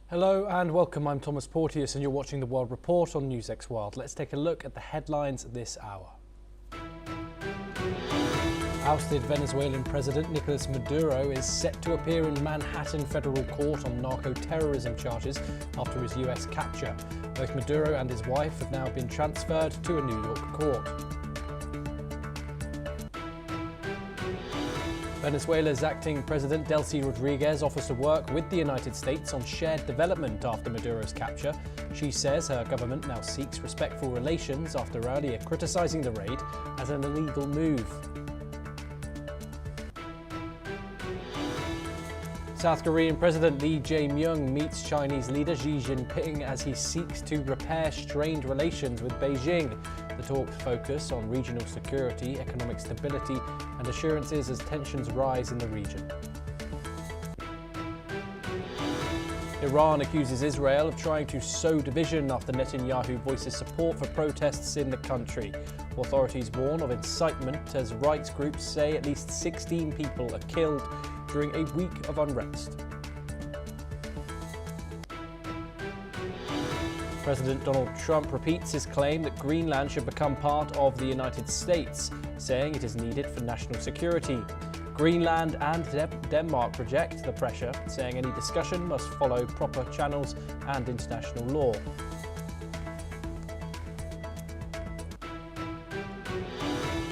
Hello and welcome, I'm Thomas Porteous and you're watching The World Report on NewsX World. Let's take a look at the headlines this hour. Ousted Venezuelan President Nicolas Maduro is set to appear in Manhattan federal court on narco-terrorism charges after his US capture. Both Maduro and his wife have now been transferred to a New York court. Venezuela's acting President Delcy Rodriguez offers to work with the United States on shared development after Maduro's capture. She says her government now seeks respectful relations after earlier criticizing the raid as an illegal move. South Korean President Lee Jae-myung meets Chinese leader Xi Jinping as he seeks to repair strained relations with Beijing. The talks focus on regional security, economic stability, and assurances as tensions rise in the region. Iran accuses Israel of trying to sow division after Netanyahu voices support for protests in the country. Authorities warn of incitement as rights groups say at least 16 people are killed during a week of unrest. President Donald Trump repeats his claim that Greenland should become part of the United States, saying it is needed for national security. Greenland and Denmark reject the pressure, saying any discussion must follow proper channels and international law.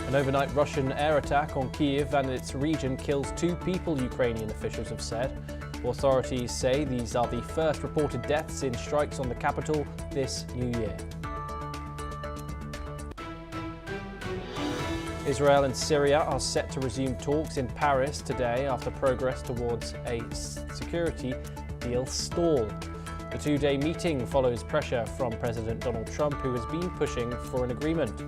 An overnight Russian air attack on Kyiv and its region kills 2 people, Ukrainian officials have said. Authorities say these are the first reported deaths in strikes on the capital this new year. Israel and Syria are set to resume talks in Paris today after progress towards a security deal stalled. The 2-day meeting follows pressure from President Donald Trump, who has been pushing for an agreement.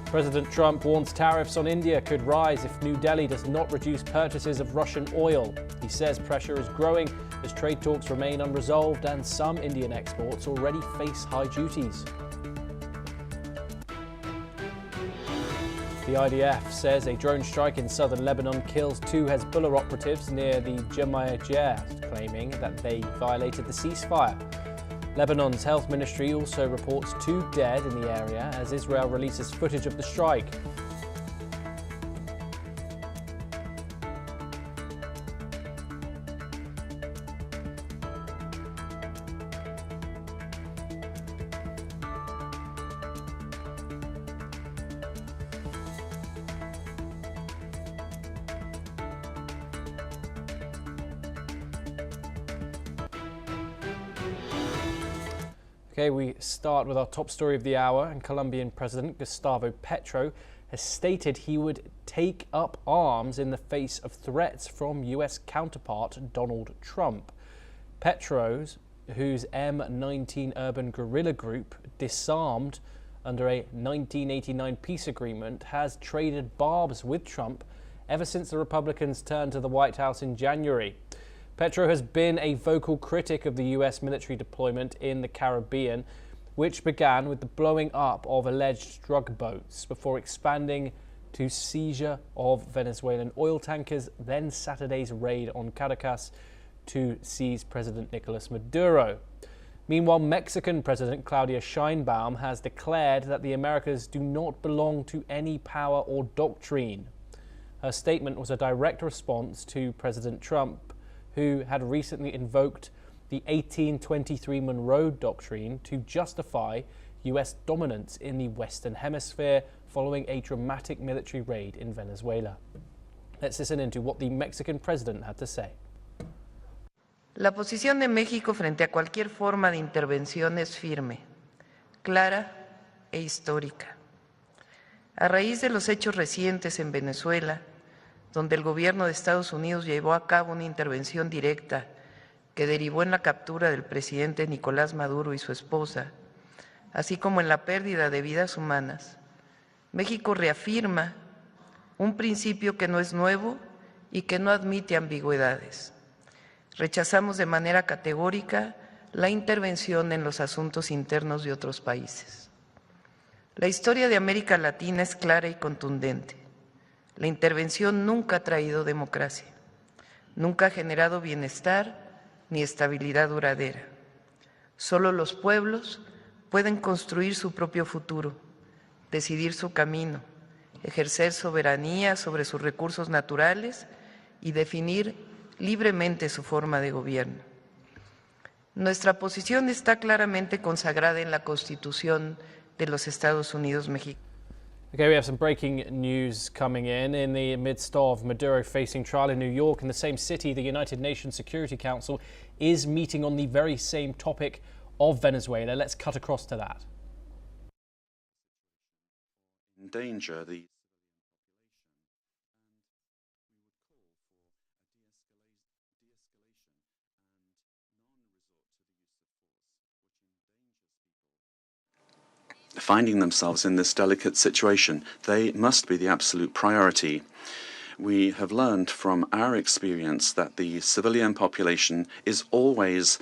President Trump warns tariffs on India could rise if New Delhi does not reduce purchases of Russian oil. He says pressure is growing as trade talks remain unresolved and some Indian exports already face high duties. The IDF says a drone strike in southern Lebanon kills 2 Hezbollah operatives near the Jumeirah, claiming that they violated the ceasefire. Lebanon's health ministry also reports 2 dead in the area as Israel releases footage of the strike. Okay, we start with our top story of the hour, and Colombian President Gustavo Petro has stated he would take up arms in the face of threats from US counterpart Donald Trump. Petro's, whose M19 urban guerrilla group disarmed under a 1989 peace agreement, has traded barbs with Trump ever since the Republicans turned to the White House in January. Petro has been a vocal critic of the US military deployment in the Caribbean, which began with the blowing up of alleged drug boats before expanding to seizure of Venezuelan oil tankers, then Saturday's raid on Caracas to seize President Nicolas Maduro. Meanwhile, Mexican President Claudia Sheinbaum has declared that the Americas do not belong to any power or doctrine. Her statement was a direct response to President Trump, who had recently invoked the 1823 Monroe Doctrine to justify US dominance in the Western Hemisphere following a dramatic military raid in Venezuela. Let's listen into what the Mexican president had to say. La posición de México frente a cualquier forma de intervención es firme, clara e histórica. A raíz de los hechos recientes en Venezuela, donde el gobierno de Estados Unidos llevó a cabo una intervención directa que derivó en la captura del presidente Nicolás Maduro y su esposa, así como en la pérdida de vidas humanas, México reafirma un principio que no es nuevo y que no admite ambigüedades. Rechazamos de manera categórica la intervención en los asuntos internos de otros países. La historia de América Latina es clara y contundente. La intervención nunca ha traído democracia. nunca ha generado bienestar ni estabilidad duradera. Solo los pueblos pueden construir su propio futuro, decidir su camino, ejercer soberanía sobre sus recursos naturales y definir libremente su forma de gobierno. Nuestra posición está claramente consagrada en la Constitución de los Estados Unidos mexicanos. Okay, we have some breaking news coming in the midst of Maduro facing trial in New York. In the same city, the United Nations Security Council is meeting on the very same topic of Venezuela. Let's cut across to that. Endanger the finding themselves in this delicate situation. They must be the absolute priority. We have learned from our experience that the civilian population is always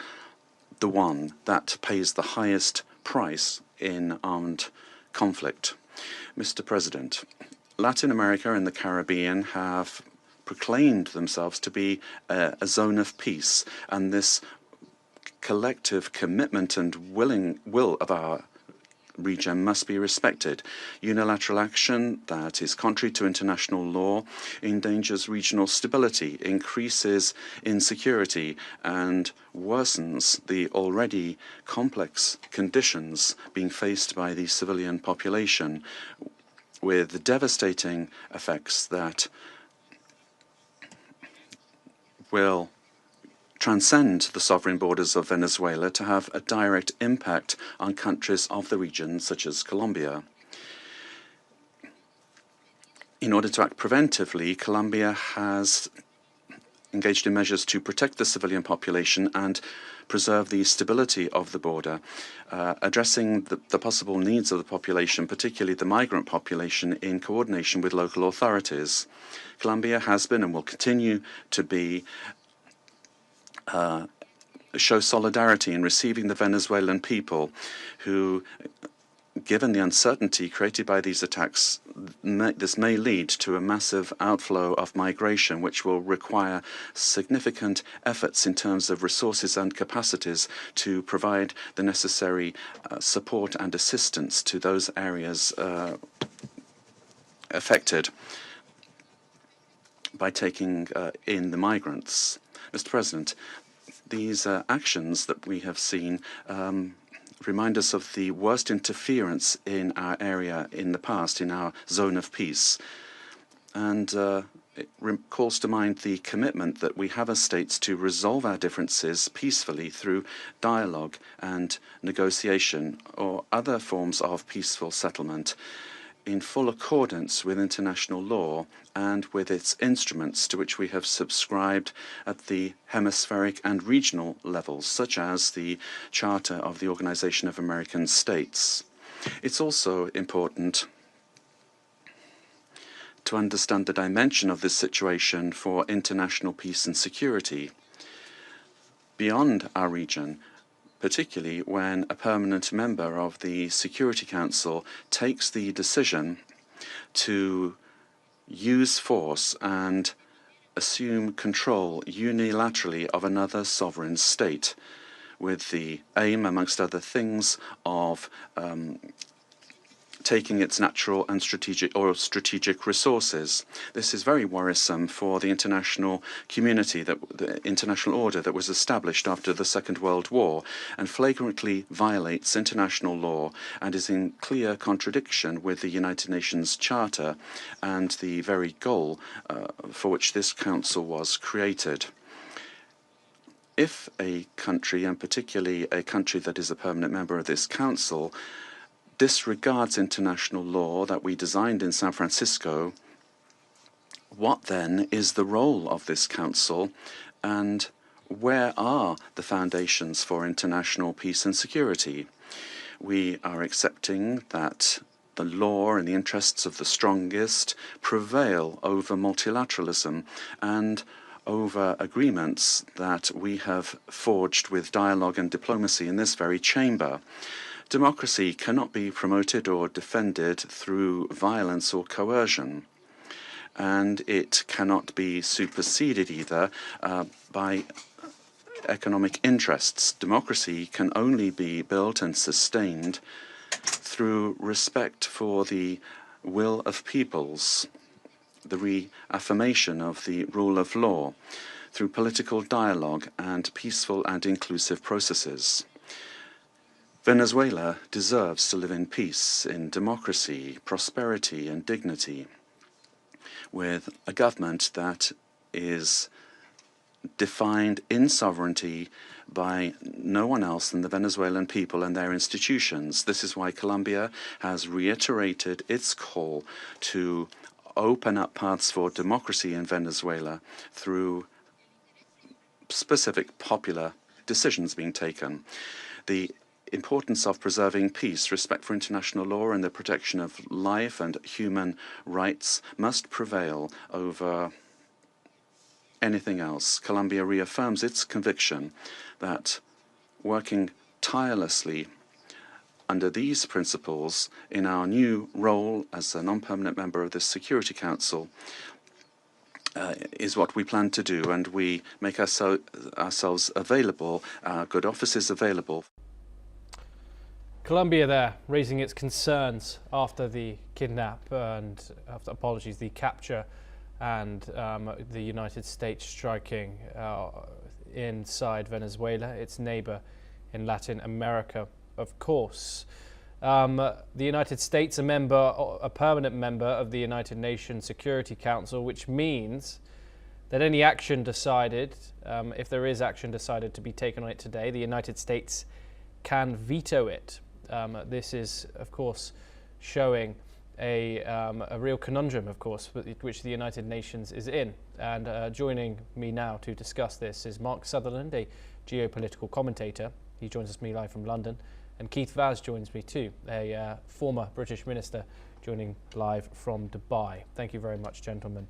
the one that pays the highest price in armed conflict. Mr. President, Latin America and the Caribbean have proclaimed themselves to be a zone of peace, and this collective commitment and will of our region must be respected. Unilateral action that is contrary to international law endangers regional stability, increases insecurity, and worsens the already complex conditions being faced by the civilian population, with devastating effects that will transcend the sovereign borders of Venezuela to have a direct impact on countries of the region, such as Colombia. In order to act preventively, Colombia has engaged in measures to protect the civilian population and preserve the stability of the border, addressing the possible needs of the population, particularly the migrant population, in coordination with local authorities. Colombia has been and will continue to be show solidarity in receiving the Venezuelan people who, given the uncertainty created by these attacks, this may lead to a massive outflow of migration, which will require significant efforts in terms of resources and capacities to provide the necessary support and assistance to those areas affected by taking in the migrants. Mr. President, these actions that we have seen remind us of the worst interference in our area in the past, in our zone of peace. And it calls to mind the commitment that we have as states to resolve our differences peacefully through dialogue and negotiation or other forms of peaceful settlement, in full accordance with international law and with its instruments to which we have subscribed at the hemispheric and regional levels, such as the Charter of the Organization of American States. It's also important to understand the dimension of this situation for international peace and security beyond our region, particularly when a permanent member of the Security Council takes the decision to use force and assume control unilaterally of another sovereign state, with the aim, amongst other things, of taking its natural and strategic resources. This is very worrisome for the international community, the international order that was established after the Second World War, and flagrantly violates international law and is in clear contradiction with the United Nations Charter and the very goal for which this council was created. If a country, and particularly a country that is a permanent member of this council, disregards international law that we designed in San Francisco, what then is the role of this council, and where are the foundations for international peace and security? We are accepting that the law and the interests of the strongest prevail over multilateralism and over agreements that we have forged with dialogue and diplomacy in this very chamber. Democracy cannot be promoted or defended through violence or coercion. and it cannot be superseded either by economic interests. Democracy can only be built and sustained through respect for the will of peoples, the reaffirmation of the rule of law, through political dialogue and peaceful and inclusive processes. Venezuela deserves to live in peace, in democracy, prosperity, and dignity, with a government that is defined in sovereignty by no one else than the Venezuelan people and their institutions. This is why Colombia has reiterated its call to open up paths for democracy in Venezuela through specific popular decisions being taken. The importance of preserving peace, respect for international law, and the protection of life and human rights must prevail over anything else. Colombia reaffirms its conviction that working tirelessly under these principles in our new role as a non-permanent member of the Security Council is what we plan to do, and we make ourselves available, our good offices available. Colombia there raising its concerns after the the capture and the United States striking inside Venezuela, its neighbor in Latin America, of course. The United States, a permanent member of the United Nations Security Council, which means that any action decided, if there is action decided to be taken on it today, the United States can veto it. This is, of course, showing a real conundrum, of course, which the United Nations is in. And joining me now to discuss this is Mark Sutherland, a geopolitical commentator. He joins me live from London. And Keith Vaz joins me too, a former British minister, joining live from Dubai. Thank you very much, gentlemen,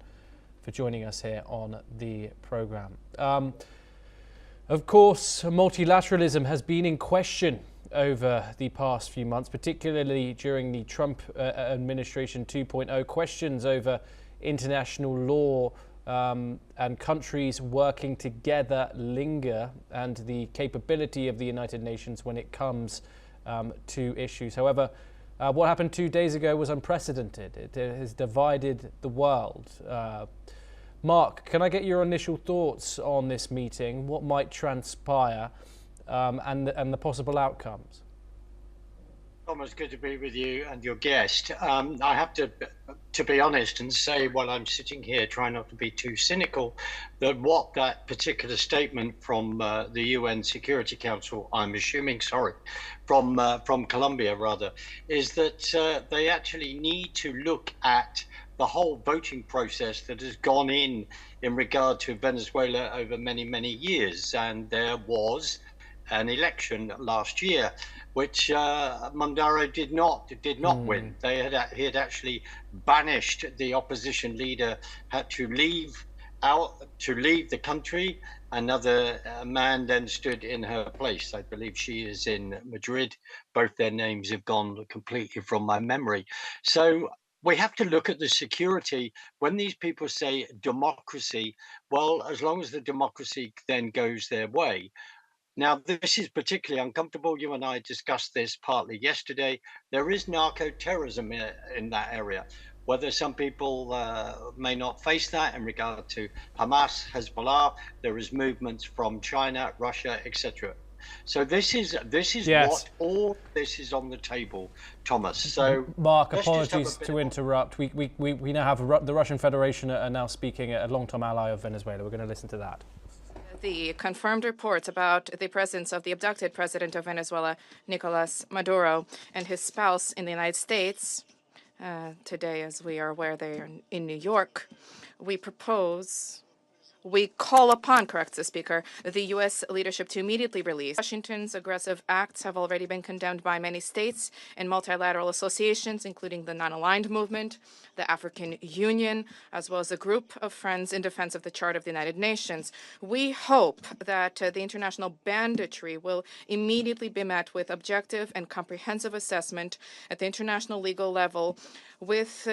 for joining us here on the programme. Of course, multilateralism has been in question over the past few months, particularly during the Trump administration 2.0. Questions over international law and countries working together linger, and the capability of the United Nations when it comes to issues. However, what happened 2 days ago was unprecedented. It has divided the world. Mark, can I get your initial thoughts on this meeting? What might transpire and the possible outcomes? Thomas, good to be with you and your guest. I have to be honest and say, while I'm sitting here, try not to be too cynical, that what that particular statement from the UN Security Council, I'm assuming, from Colombia rather, is that they actually need to look at the whole voting process that has gone in regard to Venezuela over many, many years. And there was an election last year, which Maduro did not win. He had actually banished the opposition leader, had to leave the country. Another man then stood in her place. I believe she is in Madrid. Both their names have gone completely from my memory. So we have to look at the security. When these people say democracy, well, as long as the democracy then goes their way. Now, this is particularly uncomfortable. You and I discussed this partly yesterday. There is narco-terrorism in that area. Whether some people may not face that in regard to Hamas, Hezbollah, there is movements from China, Russia, etc. So this is Yes. what all this is on the table, Thomas. So Mark, apologies to interrupt. We now have the Russian Federation are now speaking, a long-term ally of Venezuela. We're going to listen to that. The confirmed reports about the presence of the abducted president of Venezuela, Nicolas Maduro, and his spouse in the United States. Today, as we are aware, they are in New York. We propose We call upon, corrects the speaker, the U.S. leadership to immediately release. Washington's aggressive acts have already been condemned by many states and multilateral associations, including the Non-Aligned Movement, the African Union, as well as a group of friends in defense of the Charter of the United Nations. We hope that the international banditry will immediately be met with objective and comprehensive assessment at the international legal level with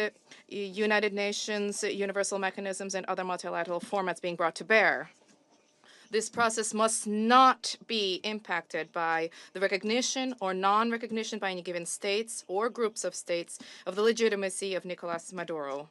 United Nations, universal mechanisms, and other multilateral formats being brought to bear. This process must not be impacted by the recognition or non-recognition by any given states or groups of states of the legitimacy of Nicolas Maduro.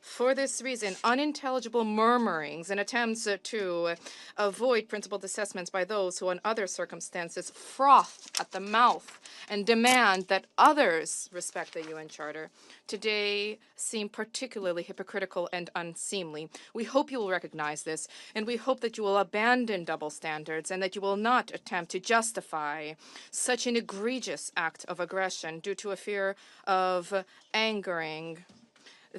For this reason, unintelligible murmurings and attempts to avoid principled assessments by those who, in other circumstances, froth at the mouth and demand that others respect the UN Charter, today seem particularly hypocritical and unseemly. We hope you will recognize this, and we hope that you will abandon double standards and that you will not attempt to justify such an egregious act of aggression due to a fear of angering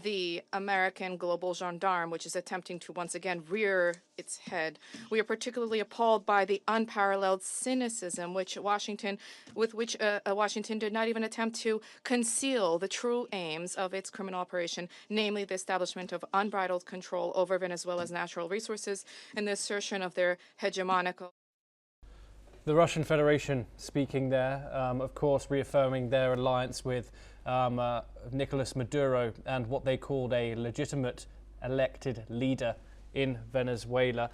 the American global gendarme, which is attempting to once again rear its head. We are particularly appalled by the unparalleled cynicism with which Washington did not even attempt to conceal the true aims of its criminal operation, namely the establishment of unbridled control over Venezuela's natural resources and the assertion of their hegemonical. The Russian Federation speaking there, of course, reaffirming their alliance with Nicolas Maduro and what they called a legitimate elected leader in Venezuela.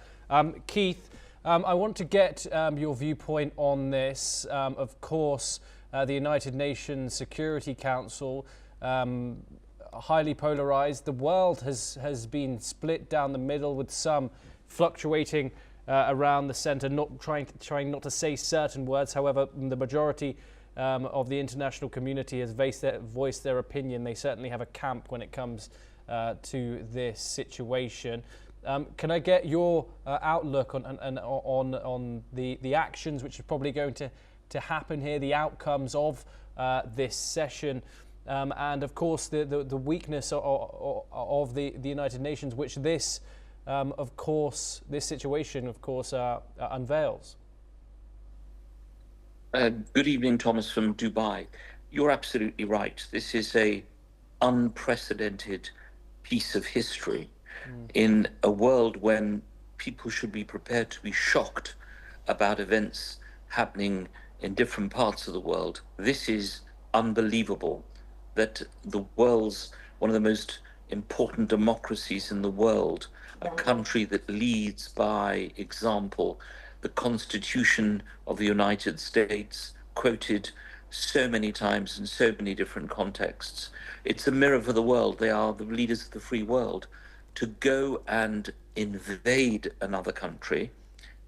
Keith, I want to get your viewpoint on this. Of course, the United Nations Security Council, highly polarized. The world has been split down the middle, with some fluctuating around the center, not trying not to say certain words. However, the majority of the international community has voiced their opinion. They certainly have a camp when it comes to this situation. Can I get your outlook on the actions which are probably going to happen here, the outcomes of this session, and of course the weakness of the United Nations, which this situation unveils? Good evening, Thomas from Dubai. You're absolutely right. This is a unprecedented piece of history in a world when people should be prepared to be shocked about events happening in different parts of the world. This is unbelievable that the world's one of the most important democracies in the world, a country that leads by example, the Constitution of the United States, quoted so many times in so many different contexts. It's a mirror for the world. They are the leaders of the free world. To go and invade another country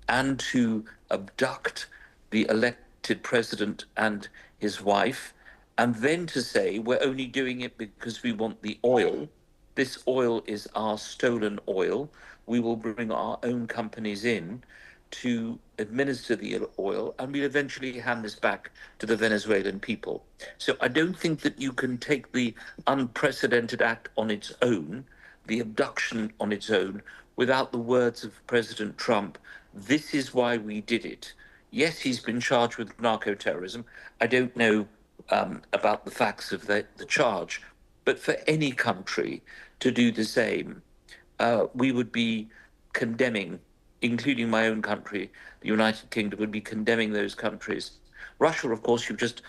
and to abduct the elected president and his wife, and then to say we're only doing it because we want the oil. This oil is our stolen oil. We will bring our own companies in to administer the oil, and we'll eventually hand this back to the Venezuelan people. So I don't think that you can take the unprecedented act on its own, the abduction on its own, without the words of President Trump. This is why we did it. Yes, he's been charged with narco-terrorism. I don't know about the facts of the charge, but for any country to do the same, we would be condemning, including my own country, the United Kingdom, would be condemning those countries. Russia, of course, you've just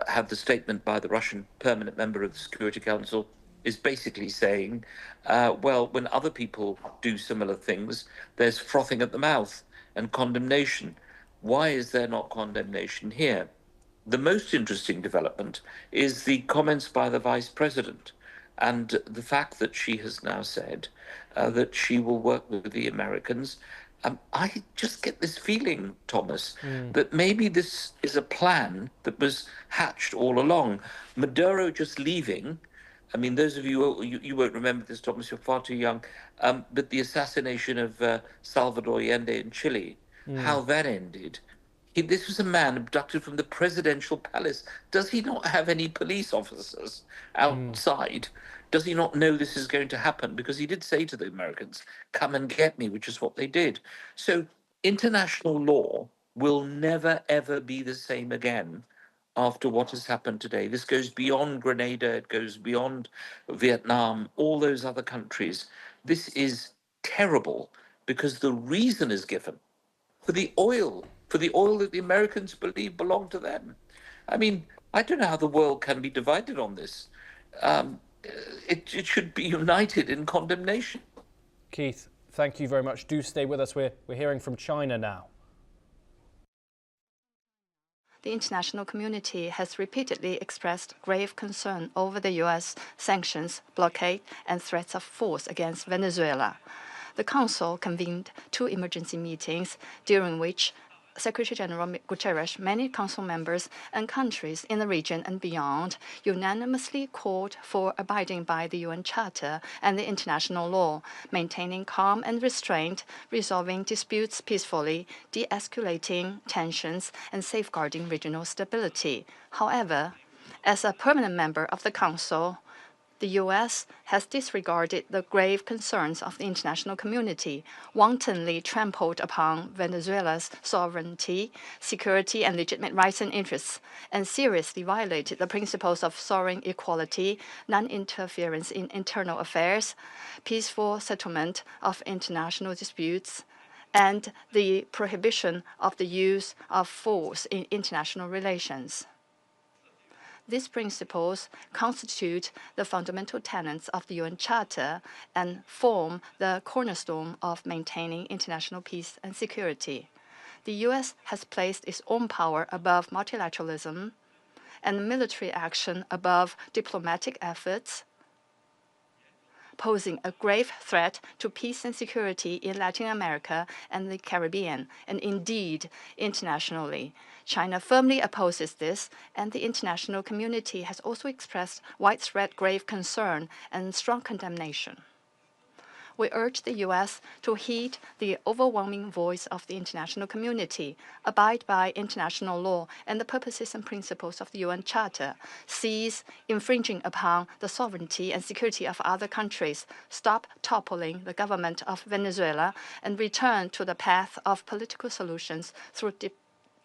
had the statement by the Russian permanent member of the Security Council, is basically saying, well, when other people do similar things, there's frothing at the mouth and condemnation. Why is there not condemnation here? The most interesting development is the comments by the Vice President and the fact that she has now said that she will work with the Americans. I just get this feeling, Thomas, that maybe this is a plan that was hatched all along. Maduro just leaving. I mean, those of you won't remember this, Thomas, you're far too young, but the assassination of Salvador Allende in Chile, how that ended. This was a man abducted from the presidential palace. Does he not have any police officers outside Does he not know this is going to happen? Because he did say to the Americans, come and get me, which is what they did. So international law will never, ever be the same again after what has happened today. This goes beyond Grenada, it goes beyond Vietnam, all those other countries. This is terrible because the reason is given for the oil that the Americans believe belonged to them. I mean, I don't know how the world can be divided on this. Um, it should be united in condemnation. Keith, thank you very much. Do stay with us. We're hearing from China now. The international community has repeatedly expressed grave concern over the U.S. sanctions, blockade, and threats of force against Venezuela. The Council convened 2 emergency meetings, during which Secretary General Guterres, many Council members, and countries in the region and beyond unanimously called for abiding by the UN Charter and the international law, maintaining calm and restraint, resolving disputes peacefully, de-escalating tensions, and safeguarding regional stability. However, as a permanent member of the Council, the U.S. has disregarded the grave concerns of the international community, wantonly trampled upon Venezuela's sovereignty, security, and legitimate rights and interests, and seriously violated the principles of sovereign equality, non-interference in internal affairs, peaceful settlement of international disputes, and the prohibition of the use of force in international relations. These principles constitute the fundamental tenets of the UN Charter and form the cornerstone of maintaining international peace and security. The U.S. has placed its own power above multilateralism and military action above diplomatic efforts, posing a grave threat to peace and security in Latin America and the Caribbean, and indeed internationally. China firmly opposes this, and the international community has also expressed widespread grave concern and strong condemnation. We urge the U.S. to heed the overwhelming voice of the international community, abide by international law and the purposes and principles of the UN Charter, cease infringing upon the sovereignty and security of other countries, stop toppling the government of Venezuela, and return to the path of political solutions through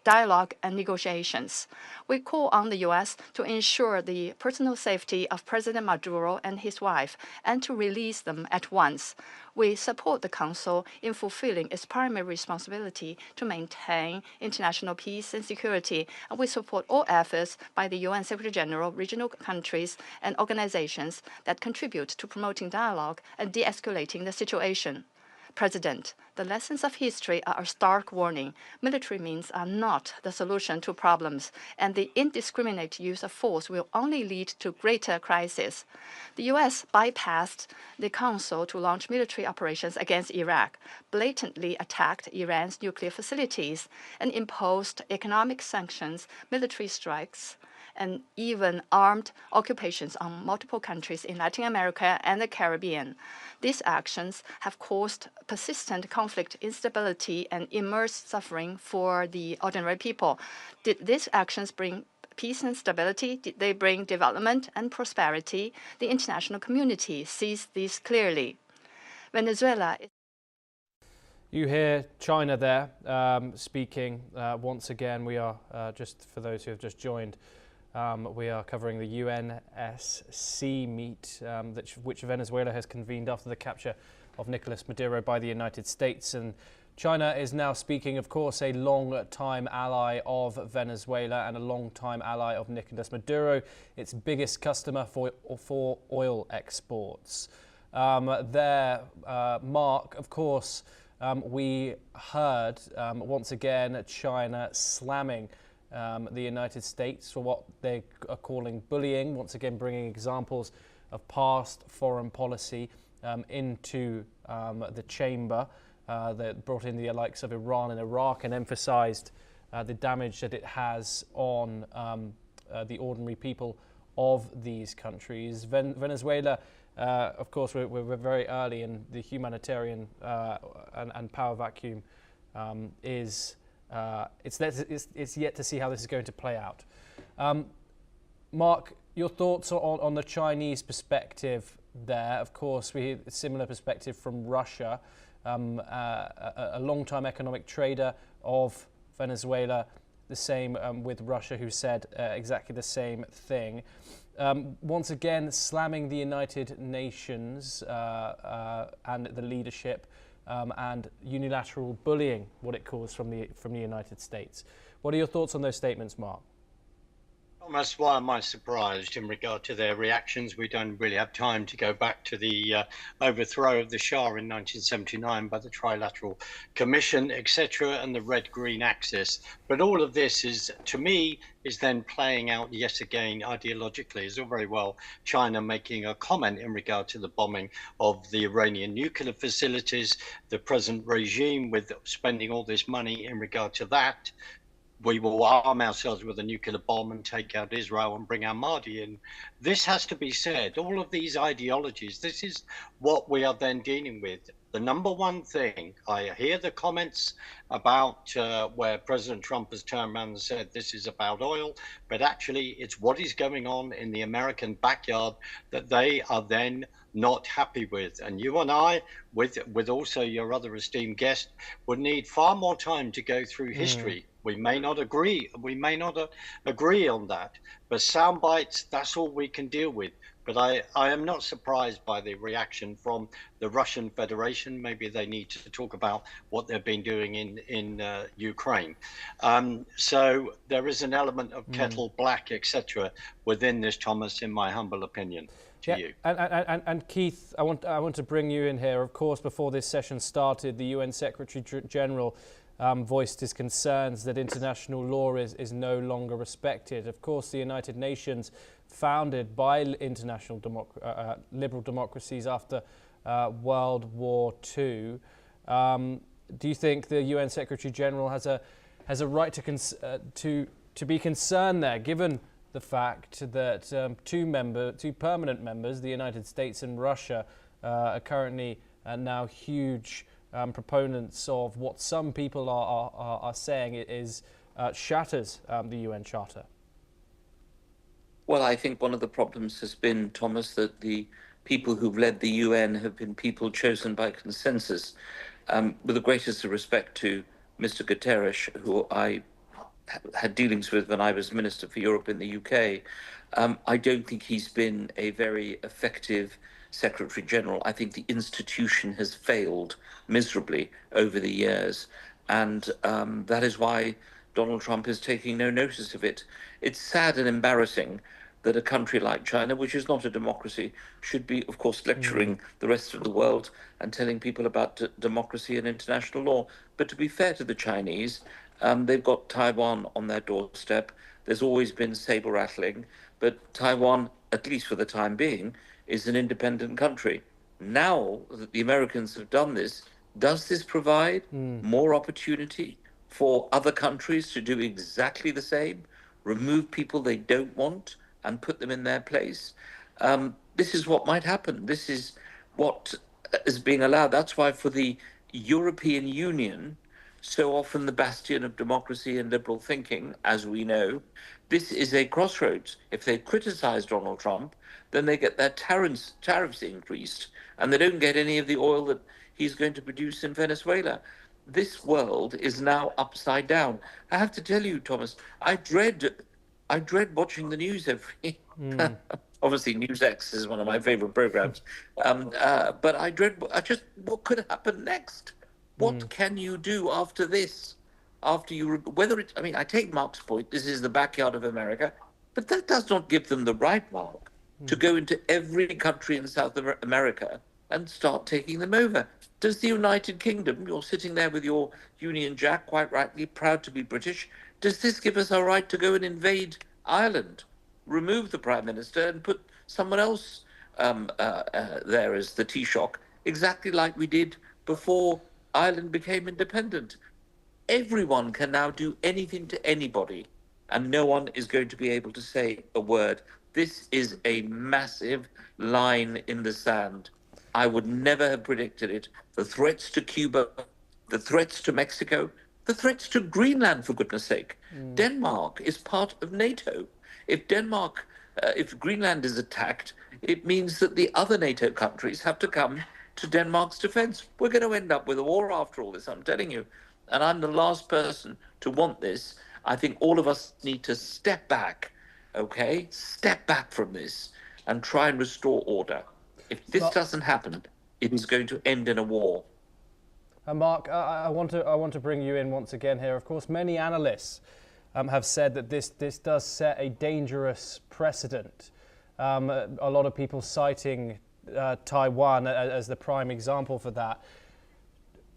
dialogue and negotiations. We call on the U.S. to ensure the personal safety of President Maduro and his wife and to release them at once. We support the Council in fulfilling its primary responsibility to maintain international peace and security, and we support all efforts by the UN Secretary General, regional countries, and organizations that contribute to promoting dialogue and de-escalating the situation. President, the lessons of history are a stark warning. Military means are not the solution to problems, and the indiscriminate use of force will only lead to greater crisis. The U.S. bypassed the Council to launch military operations against Iraq, blatantly attacked Iran's nuclear facilities, and imposed economic sanctions, military strikes, and even armed occupations on multiple countries in Latin America and the Caribbean. These actions have caused persistent conflict, instability, and immense suffering for the ordinary people. Did these actions bring peace and stability? Did they bring development and prosperity? The international community sees this clearly. Venezuela. You hear China there speaking once again. We are, just for those who have just joined, we are covering the UNSC meet, which Venezuela has convened after the capture of Nicolas Maduro by the United States. And China is now speaking, of course, a long-time ally of Venezuela and a long-time ally of Nicolas Maduro, its biggest customer for oil exports. Mark, of course, we heard once again China slamming the United States for what they are calling bullying, once again bringing examples of past foreign policy into the chamber that brought in the likes of Iran and Iraq and emphasized the damage that it has on the ordinary people of these countries. Venezuela, of course, we're very early in the humanitarian and power vacuum it's yet to see how this is going to play out. Mark, your thoughts on the Chinese perspective there. Of course, we hear a similar perspective from Russia, a long-time economic trader of Venezuela, the same with Russia, who said exactly the same thing. Once again, slamming the United Nations and the leadership and unilateral bullying, what it calls, from the United States. What are your thoughts on those statements, Mark? Thomas, why am I surprised in regard to their reactions? We don't really have time to go back to the overthrow of the Shah in 1979 by the Trilateral Commission, etc., and the red-green axis. But all of this is, to me, is then playing out yet again ideologically. It's all very well China making a comment in regard to the bombing of the Iranian nuclear facilities, the present regime with spending all this money in regard to that. We will arm ourselves with a nuclear bomb and take out Israel and bring our Mahdi in. This has to be said. All of these ideologies, this is what we are then dealing with. The number one thing, I hear the comments about where President Trump has turned around and said this is about oil, but actually it's what is going on in the American backyard that they are then not happy with. And you and I, with also your other esteemed guest, would need far more time to go through history. We may not agree. We may not agree on that. But sound bites, that's all we can deal with. But I am not surprised by the reaction from the Russian Federation. Maybe they need to talk about what they've been doing in Ukraine. So there is an element of kettle black, etc., within this, Thomas, in my humble opinion. You. And Keith, I want to bring you in here. Of course, before this session started, the UN Secretary General voiced his concerns that international law is no longer respected. Of course, the United Nations, founded by international liberal democracies after World War II. Do you think the UN Secretary General has a right to be concerned there, given the fact that two permanent members, the United States and Russia, are currently now huge proponents of what some people are saying is shatters the UN Charter? Well, I think one of the problems has been, Thomas, that the people who've led the UN have been people chosen by consensus. With the greatest respect to Mr. Guterres, who I had dealings with when I was Minister for Europe in the UK, I don't think he's been a very effective Secretary General. I think the institution has failed miserably over the years, and that is why Donald Trump is taking no notice of it. It's sad and embarrassing that a country like China, which is not a democracy, should be, of course, lecturing the rest of the world and telling people about democracy and international law. But to be fair to the Chinese, they've got Taiwan on their doorstep. There's always been saber rattling, but Taiwan, at least for the time being, is an independent country. Now that the Americans have done this, does this provide more opportunity for other countries to do exactly the same, remove people they don't want and put them in their place? This is what might happen. This is what is being allowed. That's why for the European Union, so often the bastion of democracy and liberal thinking, as we know, this is a crossroads. If they criticize Donald Trump, then they get their tariffs increased, and they don't get any of the oil that he's going to produce in Venezuela. This world is now upside down. I have to tell you, Thomas, I dread watching the news every. Obviously, NewsX is one of my favorite programs, but I dread. What could happen next? What can you do after this? After you, I take Mark's point. This is the backyard of America, but that does not give them the right, Mark, to go into every country in South America and start taking them over. Does the United Kingdom, you're sitting there with your Union Jack, quite rightly proud to be British, does this give us a right to go and invade Ireland, remove the Prime Minister and put someone else there as the Taoiseach, exactly like we did before Ireland became independent? Everyone can now do anything to anybody, and no one is going to be able to say a word. This is a massive line in the sand. I would never have predicted it. The threats to Cuba, the threats to Mexico, the threats to Greenland, for goodness sake. Denmark is part of NATO. If Denmark If Greenland is attacked, it means that the other NATO countries have to come to Denmark's defense. We're going to end up with a war after all this, I'm telling you. And I'm the last person to want this. I think all of us need to step back, okay? Step back from this and try and restore order. If this doesn't happen, it is going to end in a war. Mark, I want to bring you in once again here. Of course, many analysts have said that this does set a dangerous precedent. A lot of people citing Taiwan as the prime example for that.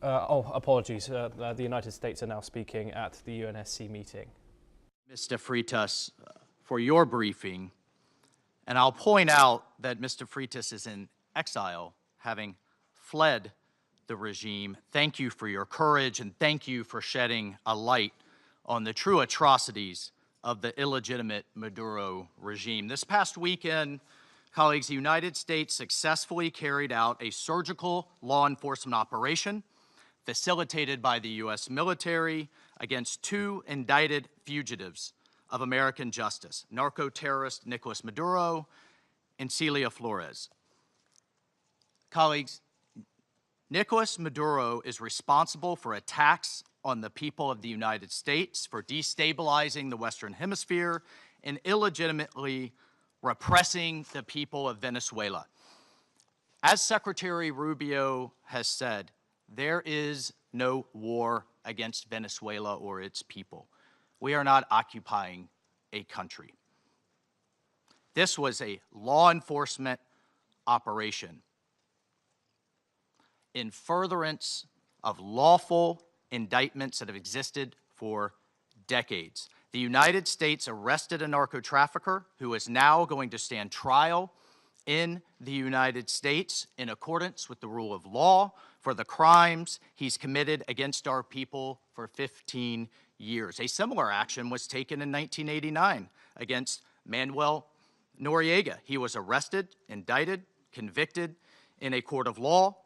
Apologies. The United States are now speaking at the UNSC meeting. Mr. Freitas, for your briefing. And I'll point out that Mr. Freitas is in exile, having fled the regime. Thank you for your courage, and thank you for shedding a light on the true atrocities of the illegitimate Maduro regime. This past weekend, colleagues, the United States successfully carried out a surgical law enforcement operation facilitated by the U.S. military against two indicted fugitives of American justice, narco-terrorist Nicolas Maduro and Celia Flores. Colleagues, Nicolas Maduro is responsible for attacks on the people of the United States, for destabilizing the Western Hemisphere, and illegitimately repressing the people of Venezuela. As Secretary Rubio has said, there is no war against Venezuela or its people. We are not occupying a country. This was a law enforcement operation in furtherance of lawful indictments that have existed for decades. The United States arrested a narco-trafficker who is now going to stand trial in the United States in accordance with the rule of law for the crimes he's committed against our people for 15 years. A similar action was taken in 1989 against Manuel Noriega. He was arrested, indicted, convicted in a court of law,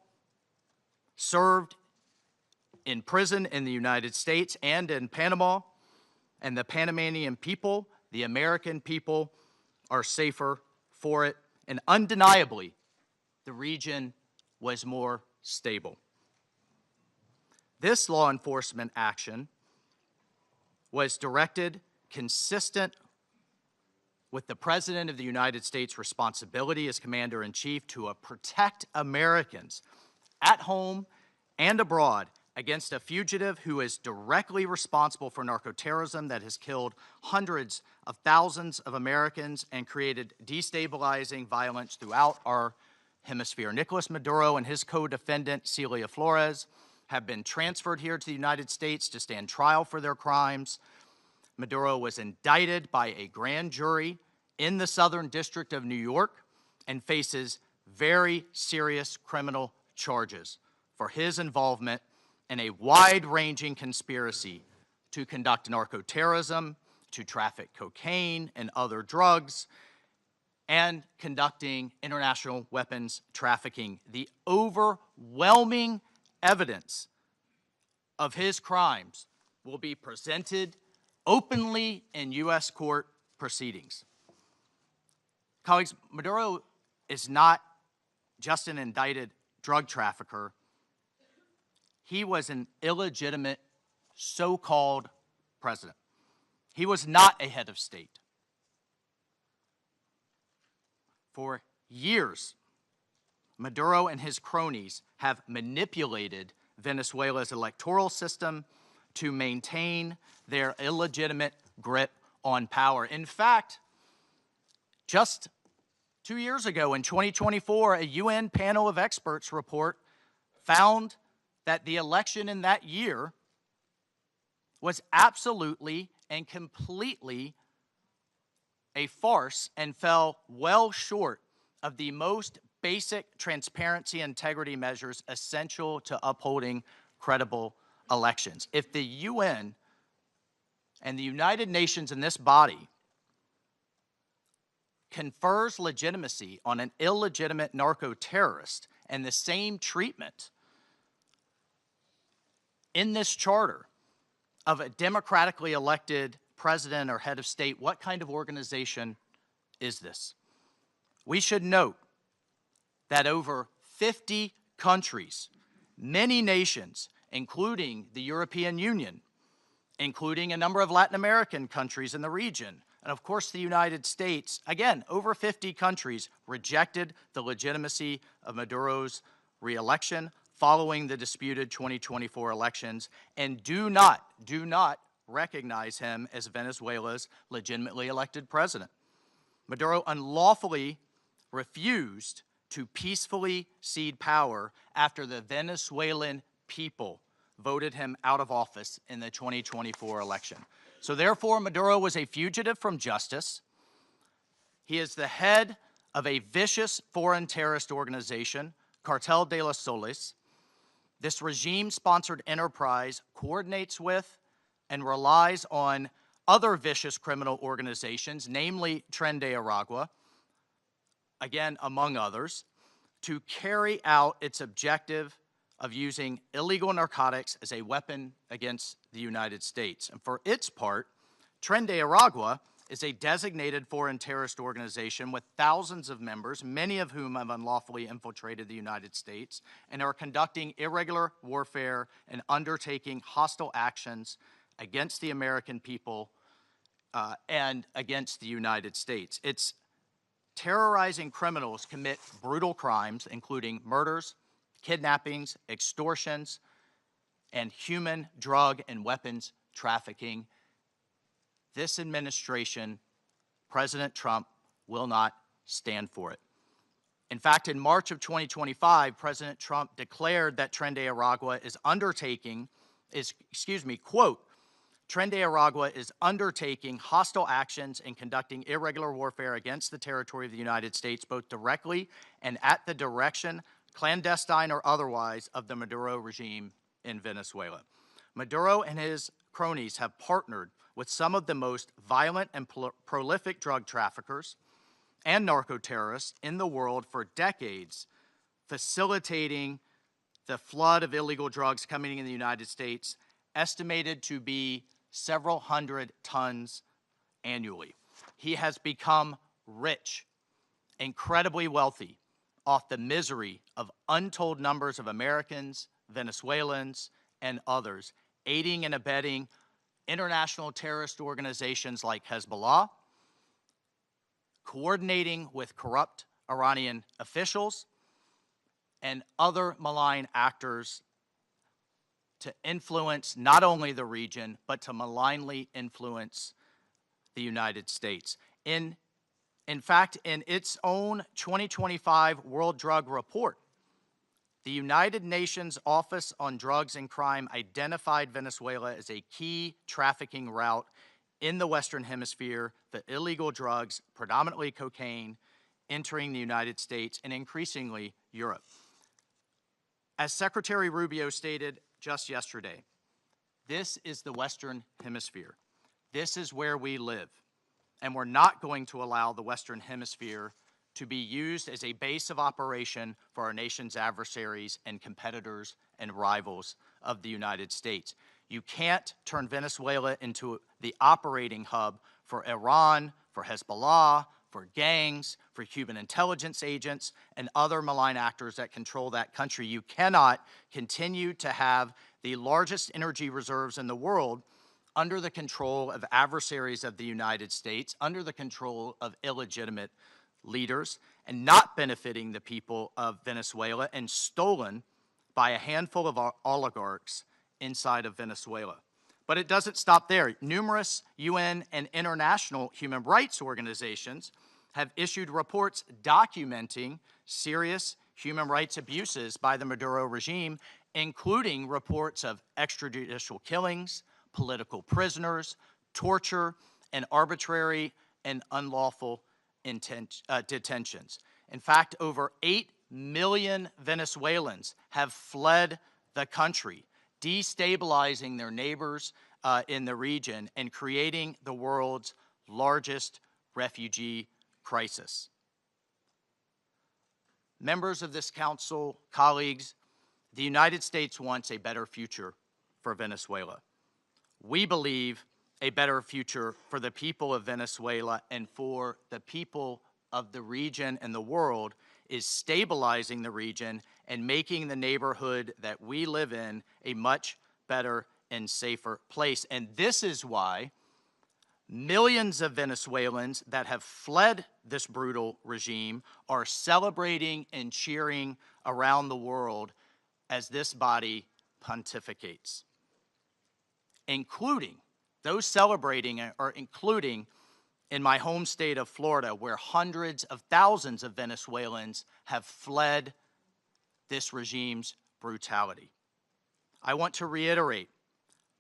served in prison in the United States and in Panama, and the Panamanian people, the American people, are safer for it. And undeniably, the region was more stable. This law enforcement action was directed consistent with the President of the United States' responsibility as Commander-in-Chief to protect Americans at home and abroad against a fugitive who is directly responsible for narco-terrorism that has killed hundreds of thousands of Americans and created destabilizing violence throughout our hemisphere. Nicolas Maduro and his co-defendant, Celia Flores, have been transferred here to the United States to stand trial for their crimes. Maduro was indicted by a grand jury in the Southern District of New York and faces very serious criminal charges for his involvement in a wide-ranging conspiracy to conduct narco-terrorism, to traffic cocaine and other drugs, and conducting international weapons trafficking. The overwhelming evidence of his crimes will be presented openly in U.S. court proceedings. Colleagues, Maduro is not just an indicted drug trafficker. He was an illegitimate so-called president. He was not a head of state. For years, Maduro and his cronies have manipulated Venezuela's electoral system to maintain their illegitimate grip on power. In fact, just 2 years ago in 2024, a UN panel of experts report found that the election in that year was absolutely and completely a farce and fell well short of the most basic transparency and integrity measures essential to upholding credible elections. If the UN and the United Nations in this body confers legitimacy on an illegitimate narco-terrorist and the same treatment in this charter of a democratically elected president or head of state, what kind of organization is this? We should note that over 50 countries, many nations, including the European Union, including a number of Latin American countries in the region, and of course the United States, again, over 50 countries rejected the legitimacy of Maduro's re-election following the disputed 2024 elections and do not recognize him as Venezuela's legitimately elected president. Maduro unlawfully refused to peacefully cede power after the Venezuelan people voted him out of office in the 2024 election. So therefore, Maduro was a fugitive from justice. He is the head of a vicious foreign terrorist organization, Cartel de los Soles. This regime-sponsored enterprise coordinates with and relies on other vicious criminal organizations, namely Tren de Aragua, again, among others, to carry out its objective of using illegal narcotics as a weapon against the United States. And for its part, Tren de Aragua is a designated foreign terrorist organization with thousands of members, many of whom have unlawfully infiltrated the United States and are conducting irregular warfare and undertaking hostile actions against the American people and against the United States. It's terrorizing criminals commit brutal crimes, including murders, kidnappings, extortions, and human, drug, and weapons trafficking. This administration, President Trump, will not stand for it. In fact, in March of 2025, President Trump declared that Tren de Aragua is quote, Tren de Aragua is undertaking hostile actions and conducting irregular warfare against the territory of the United States, both directly and at the direction, clandestine or otherwise, of the Maduro regime in Venezuela. Maduro and his cronies have partnered with some of the most violent and prolific drug traffickers and narco-terrorists in the world for decades, facilitating the flood of illegal drugs coming in the United States, estimated to be several hundred tons annually. He has become rich, incredibly wealthy, off the misery of untold numbers of Americans, Venezuelans, and others, aiding and abetting international terrorist organizations like Hezbollah, coordinating with corrupt Iranian officials, and other malign actors to influence not only the region, but to malignly influence the United States. In fact, in its own 2025 World Drug Report, the United Nations Office on Drugs and Crime identified Venezuela as a key trafficking route in the Western Hemisphere for illegal drugs, predominantly cocaine, entering the United States and increasingly Europe. As Secretary Rubio stated just yesterday, this is the Western Hemisphere. This is where we live. And we're not going to allow the Western Hemisphere to be used as a base of operation for our nation's adversaries and competitors and rivals of the United States. You can't turn Venezuela into the operating hub for Iran, for Hezbollah, for gangs, for Cuban intelligence agents, and other malign actors that control that country. You cannot continue to have the largest energy reserves in the world under the control of adversaries of the United States, under the control of illegitimate leaders, and not benefiting the people of Venezuela, and stolen by a handful of oligarchs inside of Venezuela. But it doesn't stop there. Numerous UN and international human rights organizations have issued reports documenting serious human rights abuses by the Maduro regime, including reports of extrajudicial killings, political prisoners, torture, and arbitrary and unlawful detentions. In fact, over 8 million Venezuelans have fled the country, destabilizing their neighbors in the region and creating the world's largest refugee crisis. Members of this council, colleagues, the United States wants a better future for Venezuela. We believe a better future for the people of Venezuela and for the people of the region and the world is stabilizing the region and making the neighborhood that we live in a much better and safer place. And this is why millions of Venezuelans that have fled this brutal regime are celebrating and cheering around the world as this body pontificates, including those celebrating are including in my home state of Florida, where hundreds of thousands of Venezuelans have fled this regime's brutality. I want to reiterate,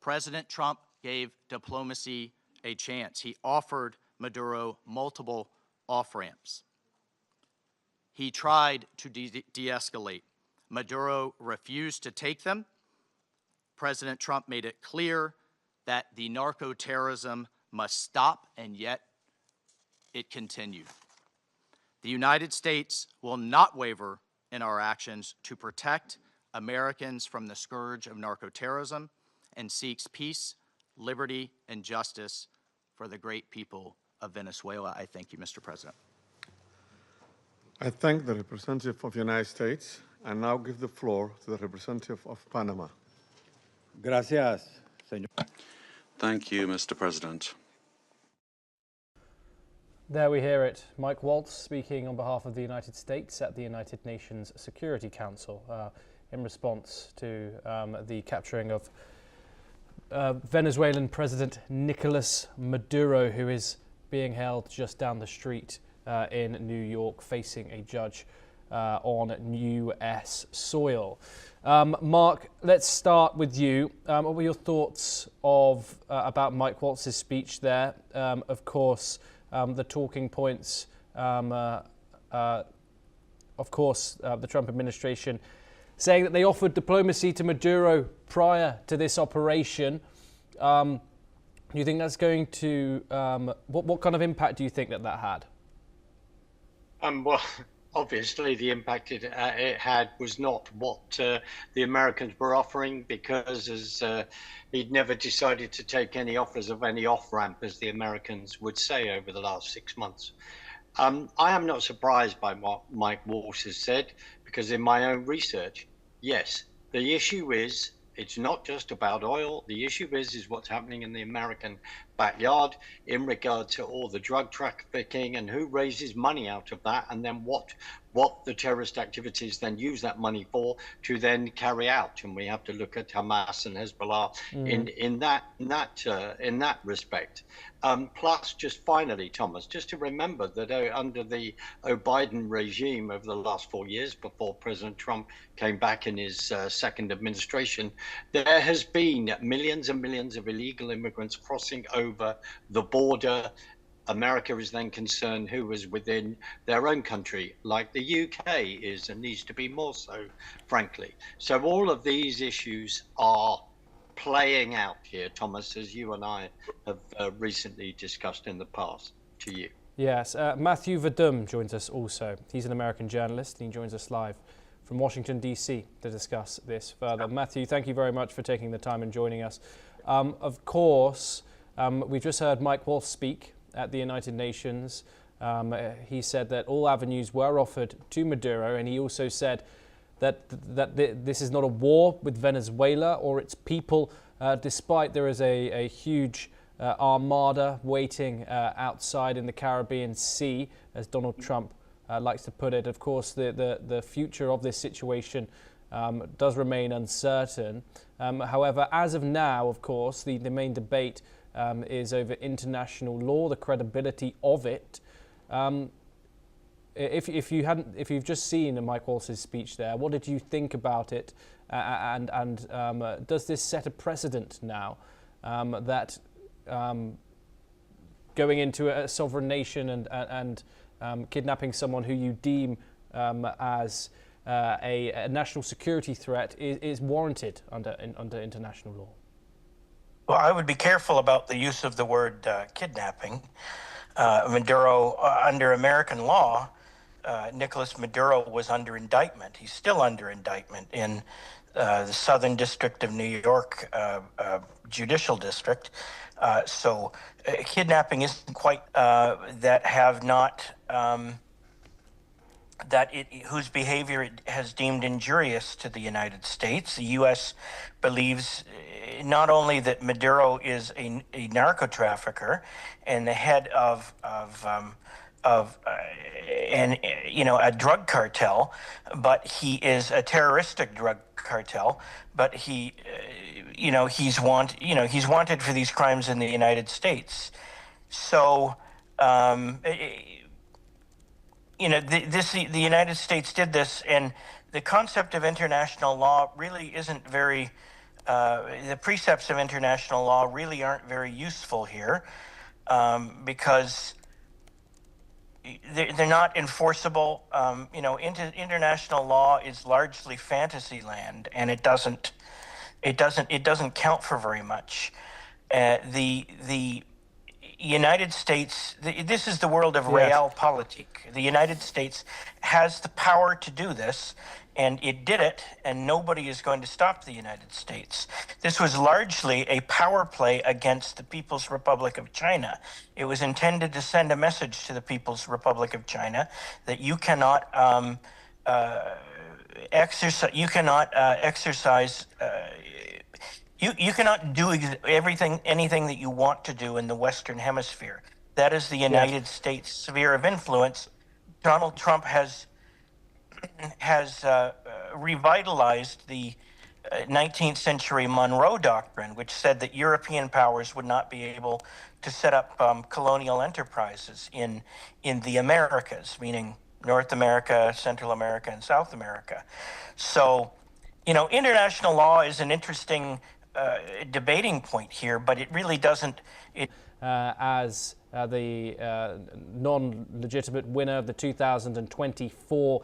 President Trump gave diplomacy a chance. He offered Maduro multiple off-ramps. He tried to de-escalate. Maduro refused to take them. President Trump made it clear that the narco-terrorism must stop, and yet it continued. The United States will not waver in our actions to protect Americans from the scourge of narco-terrorism and seeks peace, liberty, and justice for the great people of Venezuela. I thank you, Mr. President. I thank the representative of the United States and now give the floor to the representative of Panama. Gracias, señor. Thank you, Mr. President. There we hear it. Mike Waltz speaking on behalf of the United States at the United Nations Security Council in response to the capturing of Venezuelan President Nicolas Maduro, who is being held just down the street in New York, facing a judge on US soil. Mark, let's start with you. What were your thoughts about Mike Waltz's speech there? Of course, the talking points, the Trump administration saying that they offered diplomacy to Maduro prior to this operation. Do you think that's going to, what kind of impact do you think that had? Well, obviously the impact it had was not what the Americans were offering, because he'd never decided to take any offers of any off-ramp, as the Americans would say, over the last 6 months. I am not surprised by what Mike Waltz has said, because in my own research, yes, the issue is, it's not just about oil. The issue is what's happening in the American backyard in regard to all the drug trafficking and who raises money out of that, and then what the terrorist activities then use that money for to then carry out. And we have to look at Hamas and Hezbollah in that respect. Plus, just finally, Thomas, just to remember that under the Biden regime over the last 4 years, before President Trump came back in his second administration, there has been millions and millions of illegal immigrants crossing over the border. America is then concerned who was within their own country, like the UK is and needs to be more so, frankly. So all of these issues are playing out here, Thomas, as you and I have recently discussed in the past. To you. Yes, Matthew Vadum joins us also. He's an American journalist and he joins us live from Washington, D.C. to discuss this further. Matthew, thank you very much for taking the time and joining us. Of course, we've just heard Mike Waltz speak at the United Nations. He said that all avenues were offered to Maduro, and he also said that this is not a war with Venezuela or its people, despite there is a huge armada waiting outside in the Caribbean Sea, as Donald Trump likes to put it. Of course, the future of this situation does remain uncertain. However, as of now, of course, the main debate is over international law, the credibility of it. If you've just seen Mike Waltz's speech there, what did you think about it? And does this set a precedent now that going into a sovereign nation and kidnapping someone who you deem as a national security threat is warranted under international law? Well, I would be careful about the use of the word kidnapping. Maduro, under American law, Nicolas Maduro was under indictment. He's still under indictment in the Southern District of New York Judicial District. So kidnapping isn't quite that have not whose behavior it has deemed injurious to the United States. The U.S. believes not only that Maduro is a narco trafficker and the head of a drug cartel, but he is a terroristic drug cartel. But he's wanted for these crimes in the United States. So. The United States did this, and the concept of international law really isn't very. The precepts of international law really aren't very useful here, because they're not enforceable. International law is largely fantasy land, and it doesn't count for very much. The United States, this is the world of realpolitik. The United States has the power to do this, and it did it, and nobody is going to stop the United States. This was largely a power play against the People's Republic of China. It was intended to send a message to the People's Republic of China that you cannot exercise. You cannot do anything that you want to do in the Western Hemisphere. That is the United States sphere of influence. Donald Trump has revitalized the 19th century Monroe Doctrine, which said that European powers would not be able to set up colonial enterprises in the Americas, meaning North America, Central America, and South America. So, international law is an interesting debating point here, but it really doesn't. As the non-legitimate winner of the 2024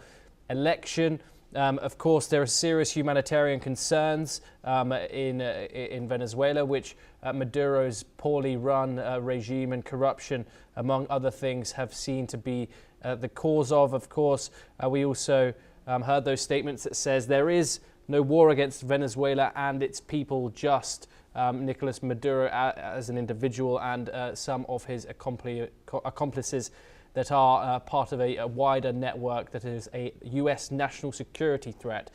election, of course, there are serious humanitarian concerns in Venezuela, which Maduro's poorly run regime and corruption, among other things, have seen to be the cause of. Of course, we also heard those statements that says there is no war against Venezuela and its people, just Nicolas Maduro as an individual and some of his accomplices that are part of a wider network that is a US national security threat.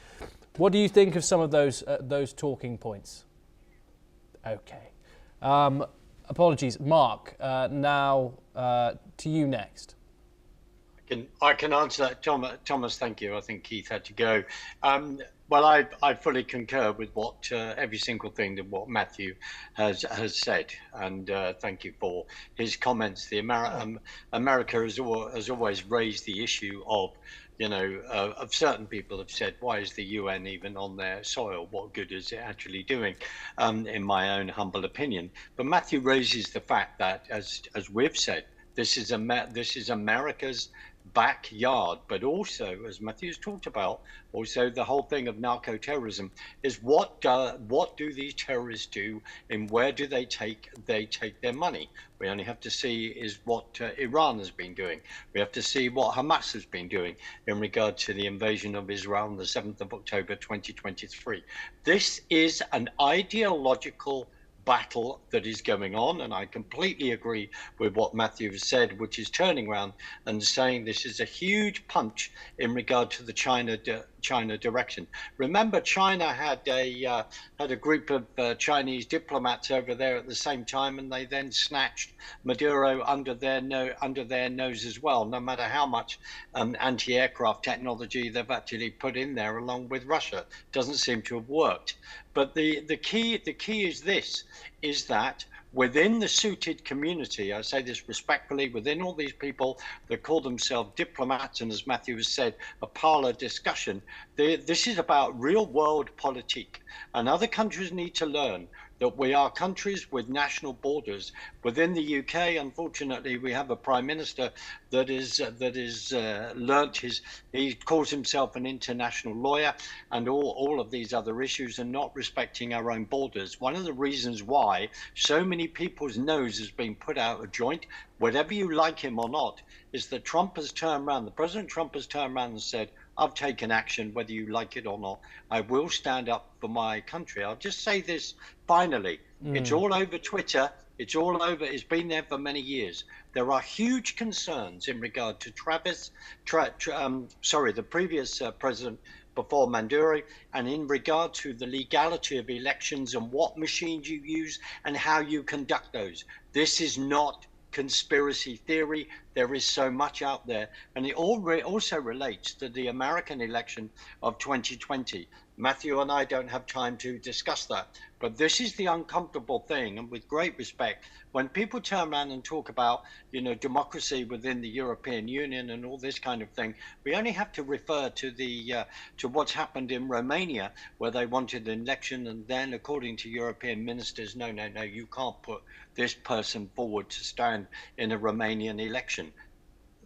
What do you think of some of those talking points? Okay. Apologies. Mark, now to you next. I can answer that, Thomas. Thank you. I think Keith had to go. Well, I fully concur with what every single thing that what Matthew has said, and thank you for his comments. America has always raised the issue of, of certain people have said, why is the UN even on their soil? What good is it actually doing? In my own humble opinion, but Matthew raises the fact that, as we've said, this is America's backyard, but also, as Matthew's talked about, also the whole thing of narco-terrorism is what do these terrorists do, and where do they take their money? We only have to see is what Iran has been doing. We have to see what Hamas has been doing in regard to the invasion of Israel on the 7th of October 2023. This is an ideological battle that is going on, and I completely agree with what Matthew has said, which is turning around and saying this is a huge punch in regard to the China direction. Remember, China had a group of Chinese diplomats over there at the same time, and they then snatched Maduro under their nose as well. No matter how much anti-aircraft technology they've actually put in there, along with Russia, doesn't seem to have worked. But the key is this: is that within the suited community, I say this respectfully, within all these people that call themselves diplomats, and as Matthew has said, a parlor discussion, this is about real world politique. And other countries need to learn that we are countries with national borders. Within the UK, unfortunately, we have a prime minister that is learnt he calls himself an international lawyer, and all of these other issues, and not respecting our own borders. One of the reasons why so many people's nose has been put out of joint, whatever you like him or not, is that Trump has turned around, the President Trump has turned around and said, I've taken action, whether you like it or not. I will stand up for my country. I'll just say this finally. It's all over Twitter. It's all over. It's been there for many years. There are huge concerns in regard to the previous president before Maduro, and in regard to the legality of elections and what machines you use and how you conduct those. This is not conspiracy theory. There is so much out there, and it also relates to the American election of 2020. Matthew and I don't have time to discuss that, but this is the uncomfortable thing. And with great respect, when people turn around and talk about, democracy within the European Union and all this kind of thing, we only have to refer to to what's happened in Romania, where they wanted an election, and then, according to European ministers, no, you can't put this person forward to stand in a Romanian election.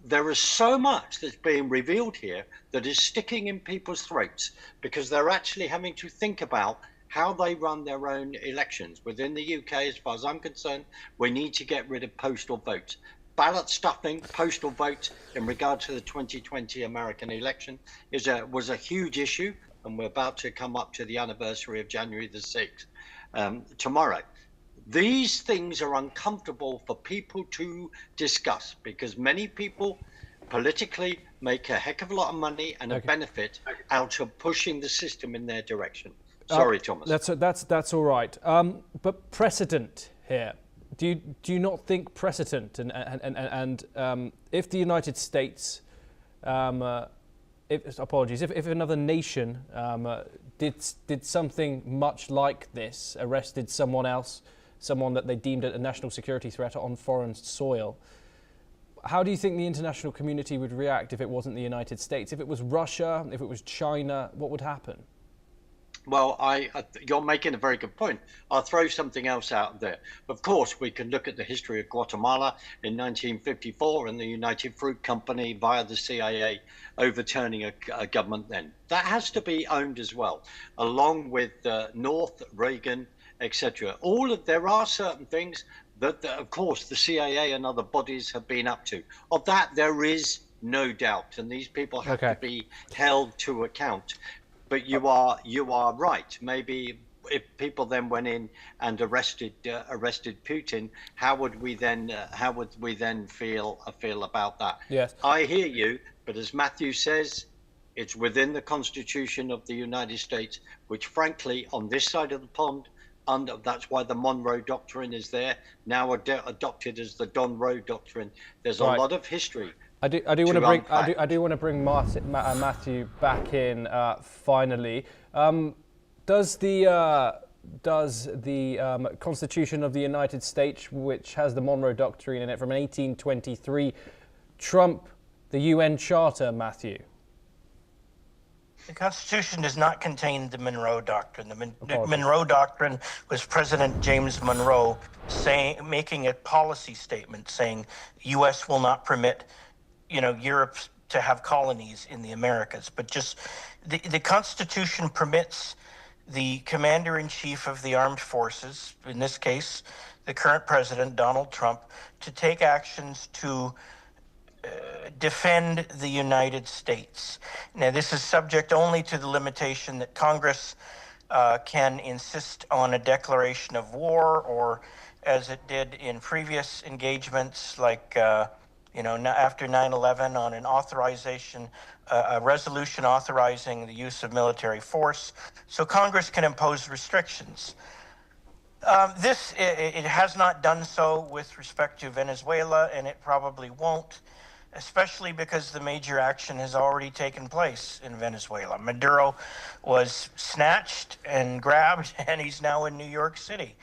There is so much that's being revealed here that is sticking in people's throats, because they're actually having to think about how they run their own elections. Within the UK, as far as I'm concerned, we need to get rid of postal votes. Ballot stuffing, postal votes in regard to the 2020 American election was a huge issue, and we're about to come up to the anniversary of January the 6th tomorrow. These things are uncomfortable for people to discuss, because many people politically make a heck of a lot of money and a benefit out of pushing the system in their direction. Sorry, Thomas. That's all right. But precedent here. Do you not think precedent and if the United States, if another nation did something much like this, arrested someone else, someone that they deemed a national security threat on foreign soil, how do you think the international community would react if it wasn't the United States? If it was Russia, if it was China, what would happen? Well, you're making a very good point. I'll throw something else out there. Of course, we can look at the history of Guatemala in 1954 and the United Fruit Company via the CIA overturning a government then. That has to be owned as well, along with North, Reagan, etc. There are certain things that, of course, the CIA and other bodies have been up to. Of that, there is no doubt, and these people have to be held to account. But you are right. Maybe if people then went in and arrested Putin, how would we then feel about that? Yes, I hear you, but as Matthew says, it's within the Constitution of the United States, which, frankly, on this side of the pond, that's why the Monroe Doctrine is there, now adopted as the Don Roe Doctrine. There's a lot of history. I do want to bring Matthew back in finally. Does the Constitution of the United States, which has the Monroe Doctrine in it from 1823, trump the UN Charter, Matthew? The Constitution does not contain the Monroe Doctrine. The Monroe Doctrine was President James Monroe making a policy statement saying U.S. will not permit Europe to have colonies in the Americas, but just the Constitution permits the commander-in-chief of the armed forces, in this case, the current president, Donald Trump, to take actions to defend the United States. Now, this is subject only to the limitation that Congress can insist on a declaration of war, or as it did in previous engagements, like after 9/11, on an authorization, a resolution authorizing the use of military force. So Congress can impose restrictions. It has not done so with respect to Venezuela, and it probably won't, especially because the major action has already taken place in Venezuela. Maduro was snatched and grabbed, and he's now in New York City,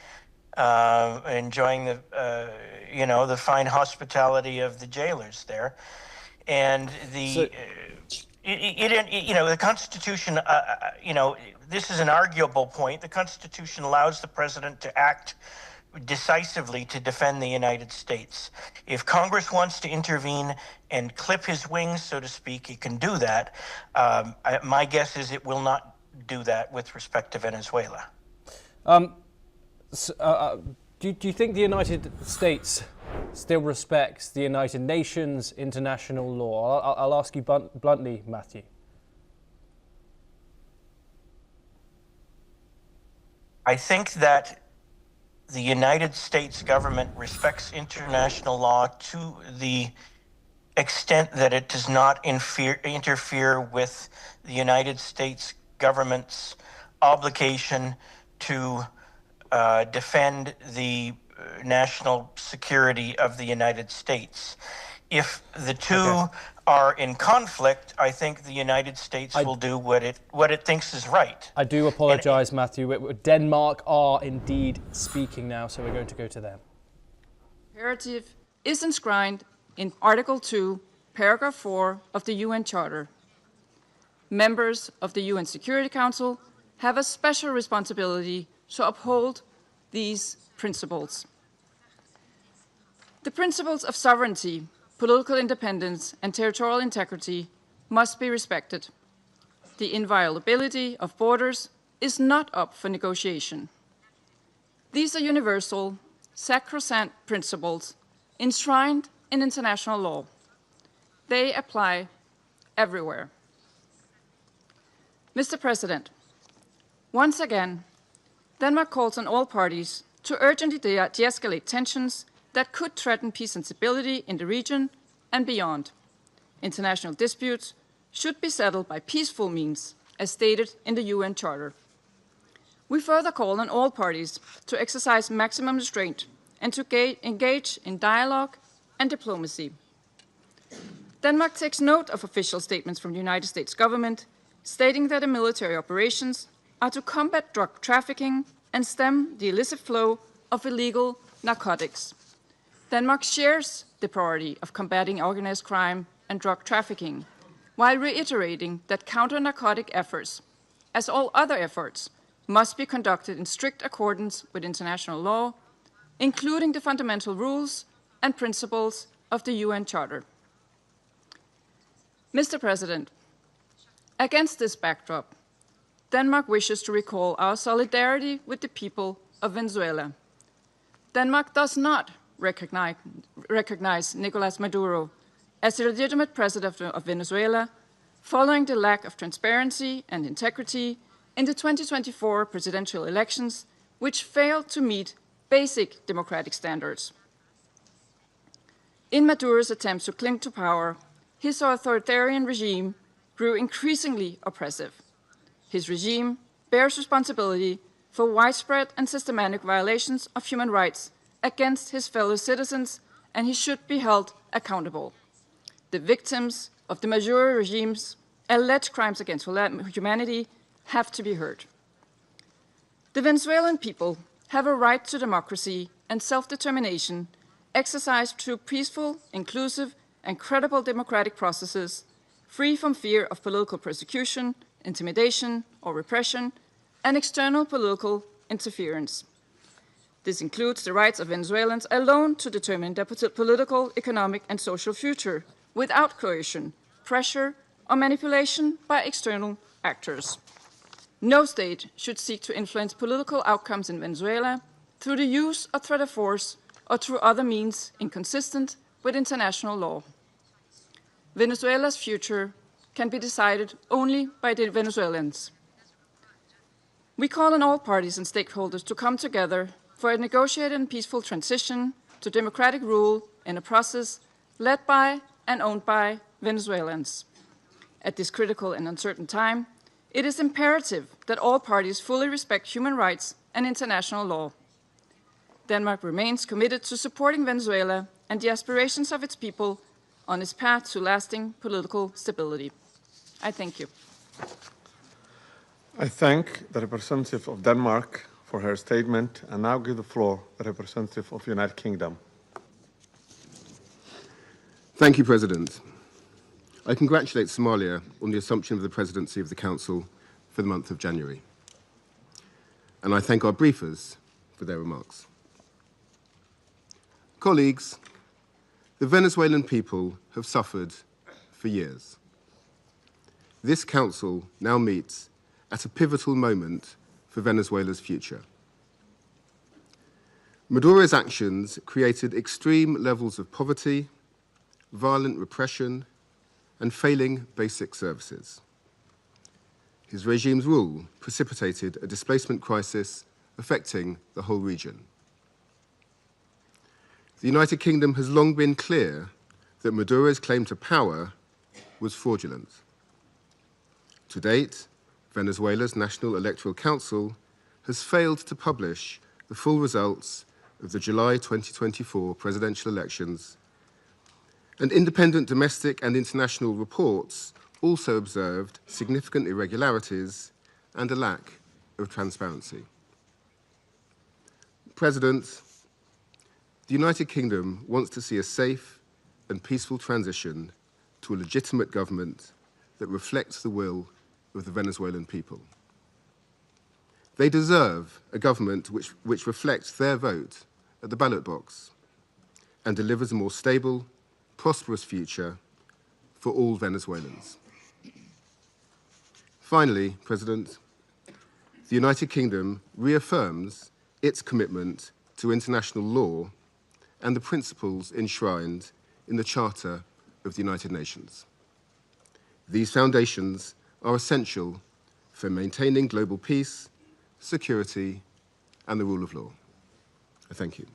enjoying the fine hospitality of the jailers there. And the Constitution, this is an arguable point. The Constitution allows the president to act decisively to defend the United States. If Congress wants to intervene and clip his wings, so to speak, it can do that. My guess is it will not do that with respect to Venezuela. Do you think the United States still respects the United Nations international law? I'll ask you bluntly, Matthew. I think that the United States government respects international law to the extent that it does not interfere with the United States government's obligation to defend the national security of the United States. If the two are in conflict, I think the United States will do what it thinks is right. I do apologise, Matthew. Denmark are indeed speaking now, so we're going to go to them. Imperative is enshrined in Article 2, Paragraph 4 of the UN Charter. Members of the UN Security Council have a special responsibility to uphold these principles. The principles of sovereignty, political independence, and territorial integrity must be respected. The inviolability of borders is not up for negotiation. These are universal, sacrosanct principles enshrined in international law. They apply everywhere. Mr. President, once again, Denmark calls on all parties to urgently de-escalate tensions that could threaten peace and stability in the region and beyond. International disputes should be settled by peaceful means, as stated in the UN Charter. We further call on all parties to exercise maximum restraint and to engage in dialogue and diplomacy. Denmark takes note of official statements from the United States government stating that the military operations are to combat drug trafficking and stem the illicit flow of illegal narcotics. Denmark shares the priority of combating organized crime and drug trafficking, while reiterating that counter-narcotic efforts, as all other efforts, must be conducted in strict accordance with international law, including the fundamental rules and principles of the UN Charter. Mr. President, against this backdrop, Denmark wishes to recall our solidarity with the people of Venezuela. Denmark does not recognize Nicolas Maduro as the legitimate president of Venezuela following the lack of transparency and integrity in the 2024 presidential elections, which failed to meet basic democratic standards. In Maduro's attempts to cling to power, his authoritarian regime grew increasingly oppressive. His regime bears responsibility for widespread and systematic violations of human rights against his fellow citizens, and he should be held accountable. The victims of the Maduro regime's alleged crimes against humanity have to be heard. The Venezuelan people have a right to democracy and self-determination exercised through peaceful, inclusive, and credible democratic processes, free from fear of political persecution, intimidation, or repression, and external political interference. This includes the rights of Venezuelans alone to determine their political, economic, and social future without coercion, pressure, or manipulation by external actors. No state should seek to influence political outcomes in Venezuela through the use or threat of force or through other means inconsistent with international law. Venezuela's future can be decided only by the Venezuelans. We call on all parties and stakeholders to come together for a negotiated and peaceful transition to democratic rule in a process led by and owned by Venezuelans. At this critical and uncertain time, it is imperative that all parties fully respect human rights and international law. Denmark remains committed to supporting Venezuela and the aspirations of its people on its path to lasting political stability. I thank you. I thank the representative of Denmark for her statement and now give the floor to the representative of the United Kingdom. Thank you, President. I congratulate Somalia on the assumption of the presidency of the Council for the month of January. And I thank our briefers for their remarks. Colleagues, the Venezuelan people have suffered for years. This Council now meets at a pivotal moment for Venezuela's future. Maduro's actions created extreme levels of poverty, violent repression, and failing basic services. His regime's rule precipitated a displacement crisis affecting the whole region. The United Kingdom has long been clear that Maduro's claim to power was fraudulent. To date, Venezuela's National Electoral Council has failed to publish the full results of the July 2024 presidential elections, and independent domestic and international reports also observed significant irregularities and a lack of transparency. President, the United Kingdom wants to see a safe and peaceful transition to a legitimate government that reflects the will of the Venezuelan people. They deserve a government which reflects their vote at the ballot box and delivers a more stable, prosperous future for all Venezuelans. Finally, President, the United Kingdom reaffirms its commitment to international law and the principles enshrined in the Charter of the United Nations. These foundations are essential for maintaining global peace, security, and the rule of law. I thank you.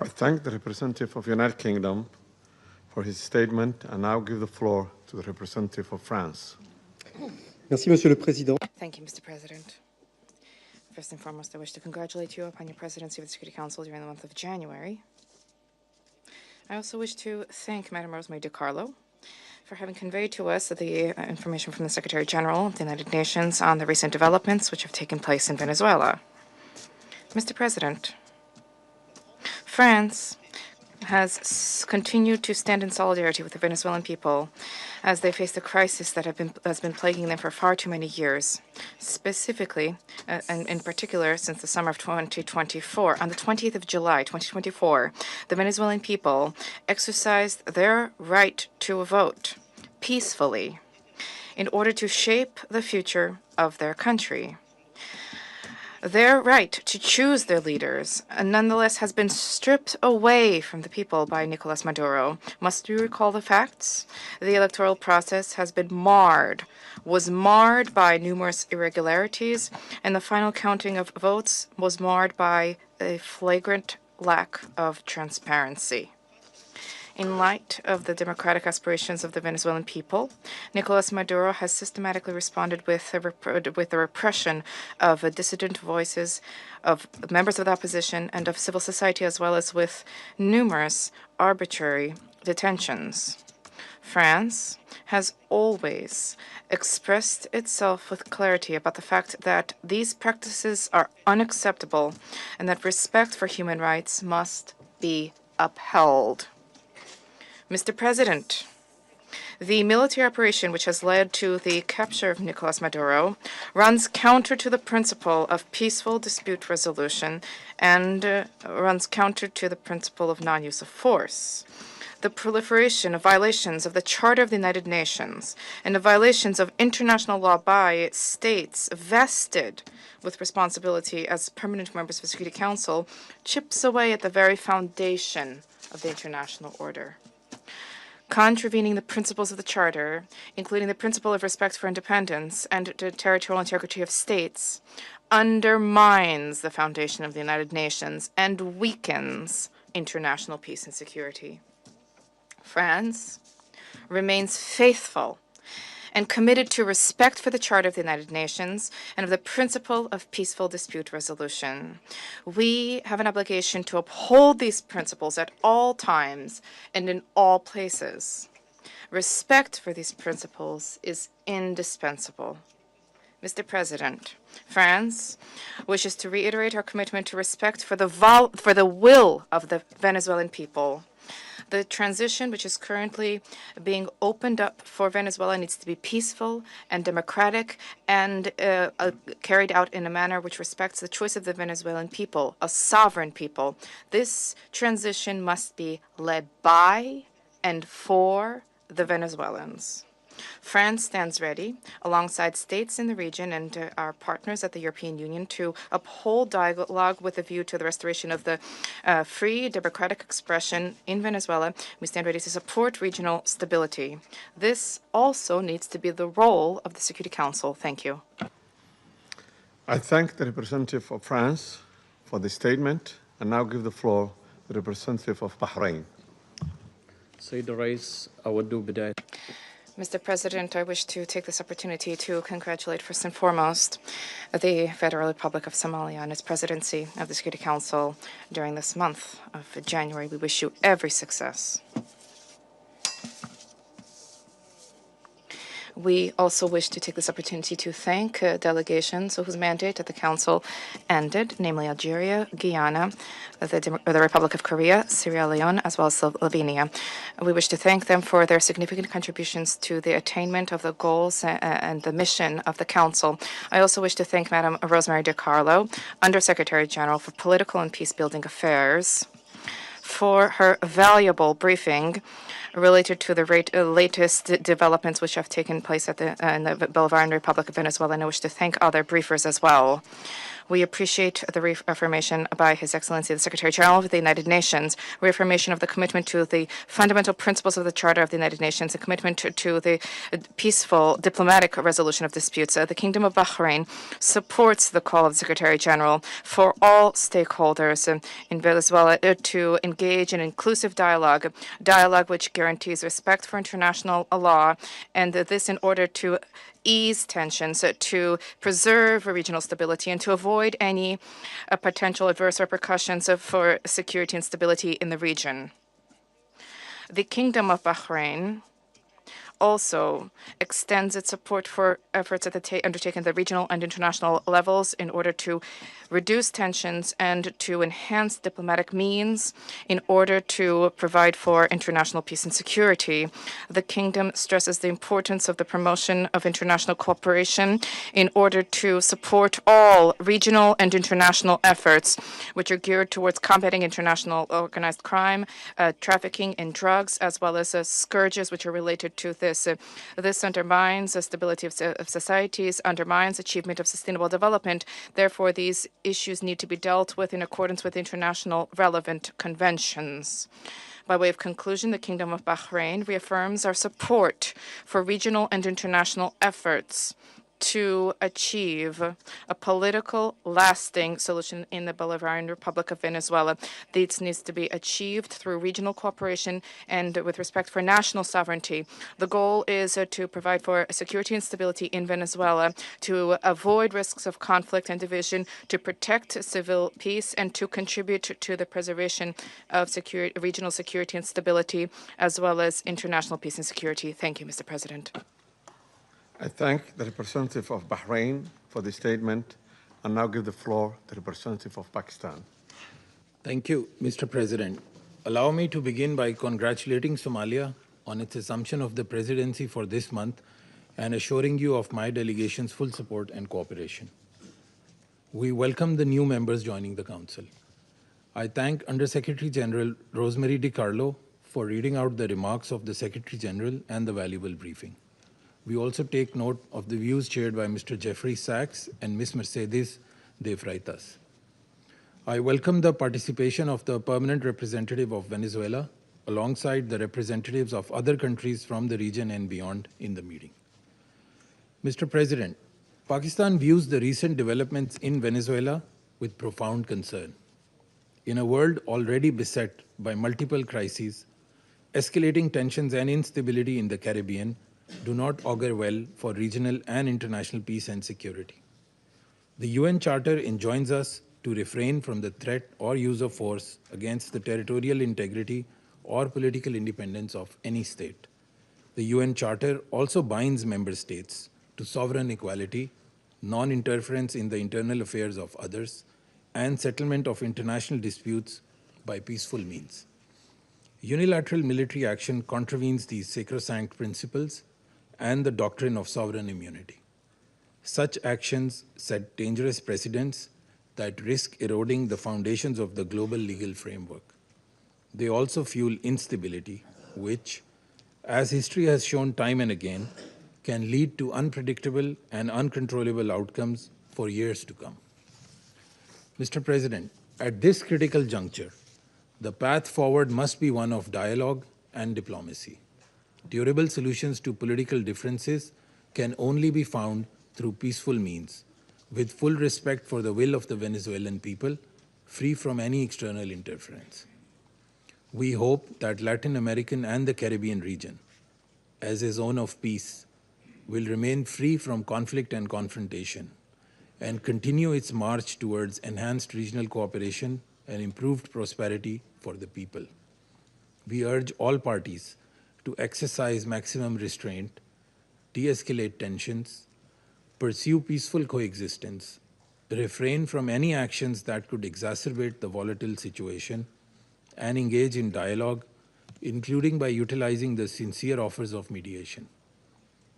I thank the representative of the United Kingdom for his statement and now give the floor to the representative of France. Merci, Monsieur le Président. Thank you, Mr. President. First and foremost, I wish to congratulate you upon your presidency of the Security Council during the month of January. I also wish to thank Madam Rosemary DiCarlo for having conveyed to us the information from the Secretary General of the United Nations on the recent developments which have taken place in Venezuela. Mr. President, France has continued to stand in solidarity with the Venezuelan people as they face the crisis that has been plaguing them for far too many years. Specifically, and in particular, since the summer of 2024, on the 20th of July, 2024, the Venezuelan people exercised their right to vote peacefully in order to shape the future of their country. Their right to choose their leaders, nonetheless, has been stripped away from the people by Nicolas Maduro. Must we recall the facts? The electoral process has been was marred by numerous irregularities, and the final counting of votes was marred by a flagrant lack of transparency. In light of the democratic aspirations of the Venezuelan people, Nicolas Maduro has systematically responded with the repression of dissident voices, of members of the opposition, and of civil society, as well as with numerous arbitrary detentions. France has always expressed itself with clarity about the fact that these practices are unacceptable and that respect for human rights must be upheld. Mr. President, the military operation which has led to the capture of Nicolas Maduro runs counter to the principle of peaceful dispute resolution and runs counter to the principle of non-use of force. The proliferation of violations of the Charter of the United Nations and of violations of international law by states vested with responsibility as permanent members of the Security Council chips away at the very foundation of the international order. Contravening the principles of the Charter, including the principle of respect for independence and the territorial integrity of states, undermines the foundation of the United Nations and weakens international peace and security. France remains faithful and committed to respect for the Charter of the United Nations and of the principle of peaceful dispute resolution. We have an obligation to uphold these principles at all times and in all places. Respect for these principles is indispensable. Mr. President, France wishes to reiterate our commitment to respect for the will of the Venezuelan people. The transition which is currently being opened up for Venezuela needs to be peaceful and democratic and carried out in a manner which respects the choice of the Venezuelan people, a sovereign people. This transition must be led by and for the Venezuelans. France stands ready, alongside states in the region and our partners at the European Union, to uphold dialogue with a view to the restoration of the free, democratic expression in Venezuela. We stand ready to support regional stability. This also needs to be the role of the Security Council. Thank you. I thank the representative of France for the statement and now give the floor to the representative of Bahrain. سيد الرئيس أود بداية Mr. President, I wish to take this opportunity to congratulate first and foremost the Federal Republic of Somalia on its presidency of the Security Council during this month of January. We wish you every success. We also wish to take this opportunity to thank delegations whose mandate at the Council ended, namely Algeria, Guyana, the Republic of Korea, Sierra Leone, as well as Slovenia. We wish to thank them for their significant contributions to the attainment of the goals and the mission of the Council. I also wish to thank Madam Rosemary DiCarlo, Undersecretary General for Political and Peacebuilding Affairs, for her valuable briefing related to the latest developments which have taken place in the Bolivarian Republic of Venezuela, and I wish to thank other briefers as well. We appreciate the reaffirmation by His Excellency the Secretary General of the United Nations, reaffirmation of the commitment to the fundamental principles of the Charter of the United Nations, a commitment to the peaceful diplomatic resolution of disputes. The Kingdom of Bahrain supports the call of the Secretary General for all stakeholders in Venezuela to engage in inclusive dialogue which guarantees respect for international law, and this in order to ease tensions, to preserve regional stability, and to avoid any potential adverse repercussions for security and stability in the region. The Kingdom of Bahrain also extends its support for efforts undertaken at the regional and international levels in order to reduce tensions and to enhance diplomatic means in order to provide for international peace and security. The Kingdom stresses the importance of the promotion of international cooperation in order to support all regional and international efforts which are geared towards combating international organized crime, trafficking in drugs, as well as scourges which are related to this. This undermines the stability of societies, undermines achievement of sustainable development. Therefore, these issues need to be dealt with in accordance with international relevant conventions. By way of conclusion, the Kingdom of Bahrain reaffirms our support for regional and international efforts to achieve a political, lasting solution in the Bolivarian Republic of Venezuela. This needs to be achieved through regional cooperation and with respect for national sovereignty. The goal is to provide for security and stability in Venezuela, to avoid risks of conflict and division, to protect civil peace, and to contribute to the preservation of regional security and stability, as well as international peace and security. Thank you, Mr. President. I thank the representative of Bahrain for the statement and now give the floor to the representative of Pakistan. Thank you, Mr. President. Allow me to begin by congratulating Somalia on its assumption of the presidency for this month and assuring you of my delegation's full support and cooperation. We welcome the new members joining the Council. I thank Undersecretary General Rosemary DiCarlo for reading out the remarks of the Secretary General and the valuable briefing. We also take note of the views shared by Mr. Jeffrey Sachs and Ms. Mercedes de Freitas. I welcome the participation of the permanent representative of Venezuela alongside the representatives of other countries from the region and beyond in the meeting. Mr. President, Pakistan views the recent developments in Venezuela with profound concern. In a world already beset by multiple crises, escalating tensions and instability in the Caribbean do not augur well for regional and international peace and security. The UN Charter enjoins us to refrain from the threat or use of force against the territorial integrity or political independence of any state. The UN Charter also binds member states to sovereign equality, non-interference in the internal affairs of others, and settlement of international disputes by peaceful means. Unilateral military action contravenes these sacrosanct principles and the doctrine of sovereign immunity. Such actions set dangerous precedents that risk eroding the foundations of the global legal framework. They also fuel instability, which, as history has shown time and again, can lead to unpredictable and uncontrollable outcomes for years to come. Mr. President, at this critical juncture, the path forward must be one of dialogue and diplomacy. Durable solutions to political differences can only be found through peaceful means, with full respect for the will of the Venezuelan people, free from any external interference. We hope that Latin American and the Caribbean region, as a zone of peace, will remain free from conflict and confrontation and continue its march towards enhanced regional cooperation and improved prosperity for the people. We urge all parties to exercise maximum restraint, de-escalate tensions, pursue peaceful coexistence, refrain from any actions that could exacerbate the volatile situation, and engage in dialogue, including by utilizing the sincere offers of mediation.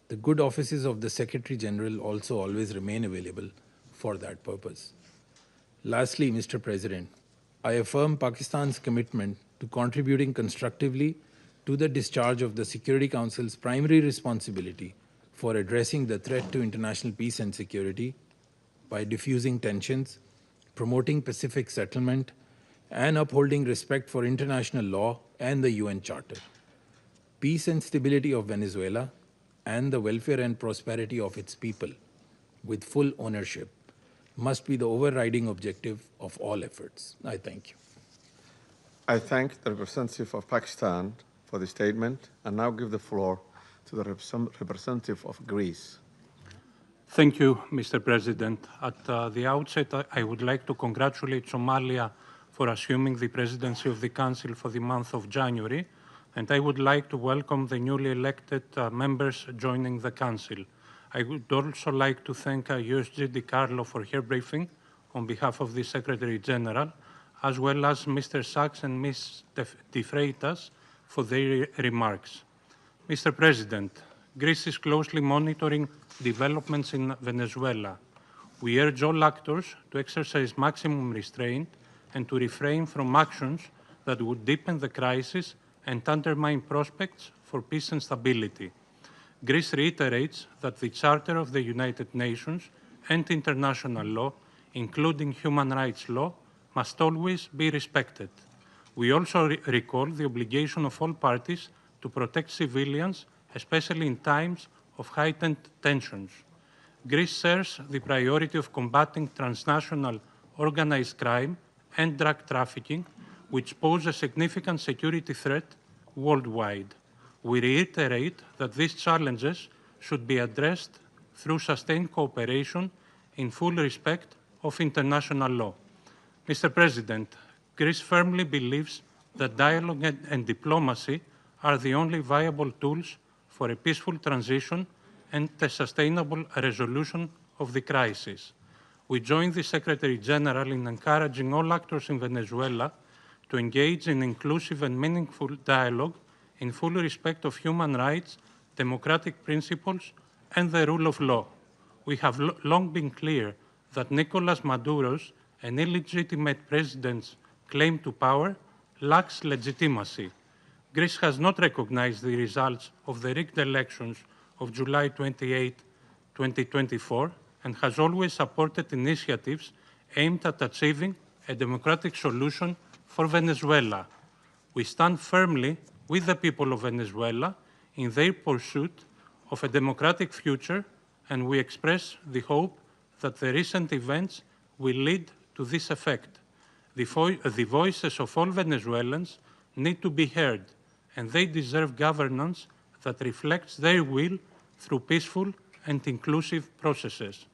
The good offices of the Secretary General also always remain available for that purpose. Lastly, Mr. President, I affirm Pakistan's commitment to contributing constructively to the discharge of the Security Council's primary responsibility for addressing the threat to international peace and security by diffusing tensions, promoting pacific settlement, and upholding respect for international law and the UN Charter. Peace and stability of Venezuela and the welfare and prosperity of its people, with full ownership, must be the overriding objective of all efforts. I thank you. I thank the representative of Pakistan for the statement and now give the floor to the representative of Greece. Thank you, Mr. President. At the outset, I would like to congratulate Somalia for assuming the presidency of the Council for the month of January, and I would like to welcome the newly elected members joining the Council. I would also like to thank USG Di Carlo for her briefing on behalf of the Secretary General, as well as Mr. Sachs and Ms. De Freitas for their remarks. Mr. President, Greece is closely monitoring developments in Venezuela. We urge all actors to exercise maximum restraint and to refrain from actions that would deepen the crisis and undermine prospects for peace and stability. Greece reiterates that the Charter of the United Nations and international law, including human rights law, must always be respected. We also recall the obligation of all parties to protect civilians, especially in times of heightened tensions. Greece shares the priority of combating transnational organized crime and drug trafficking, which pose a significant security threat worldwide. We reiterate that these challenges should be addressed through sustained cooperation in full respect of international law. Mr. President, Greece firmly believes that dialogue and diplomacy are the only viable tools for a peaceful transition and a sustainable resolution of the crisis. We join the Secretary General in encouraging all actors in Venezuela to engage in inclusive and meaningful dialogue in full respect of human rights, democratic principles, and the rule of law. We have long been clear that Nicolas Maduro's and illegitimate president's claim to power lacks legitimacy. Greece has not recognized the results of the rigged elections of July 28, 2024, and has always supported initiatives aimed at achieving a democratic solution for Venezuela. We stand firmly with the people of Venezuela in their pursuit of a democratic future, and we express the hope that the recent events will lead to this effect. The voices of all Venezuelans need to be heard, and they deserve governance that reflects their will through peaceful and inclusive processes.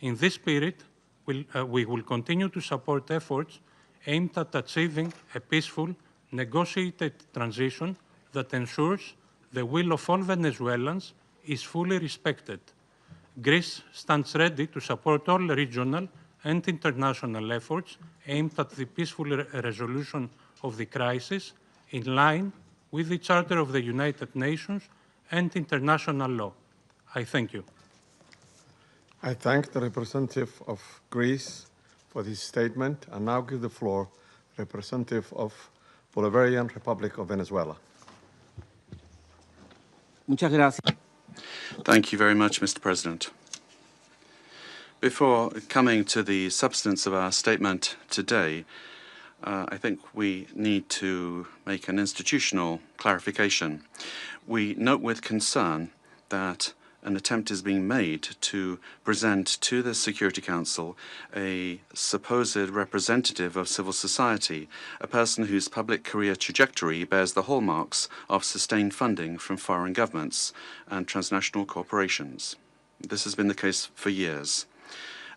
In this spirit, we will continue to support efforts aimed at achieving a peaceful, negotiated transition that ensures the will of all Venezuelans is fully respected. Greece stands ready to support all regional and international efforts aimed at the peaceful resolution of the crisis in line with the Charter of the United Nations and international law. I thank you. I thank the representative of Greece for this statement and now give the floor to the representative of Bolivarian Republic of Venezuela. Muchas gracias. Thank you very much, Mr. President. Before coming to the substance of our statement today, I think we need to make an institutional clarification. We note with concern that an attempt is being made to present to the Security Council a supposed representative of civil society, a person whose public career trajectory bears the hallmarks of sustained funding from foreign governments and transnational corporations. This has been the case for years,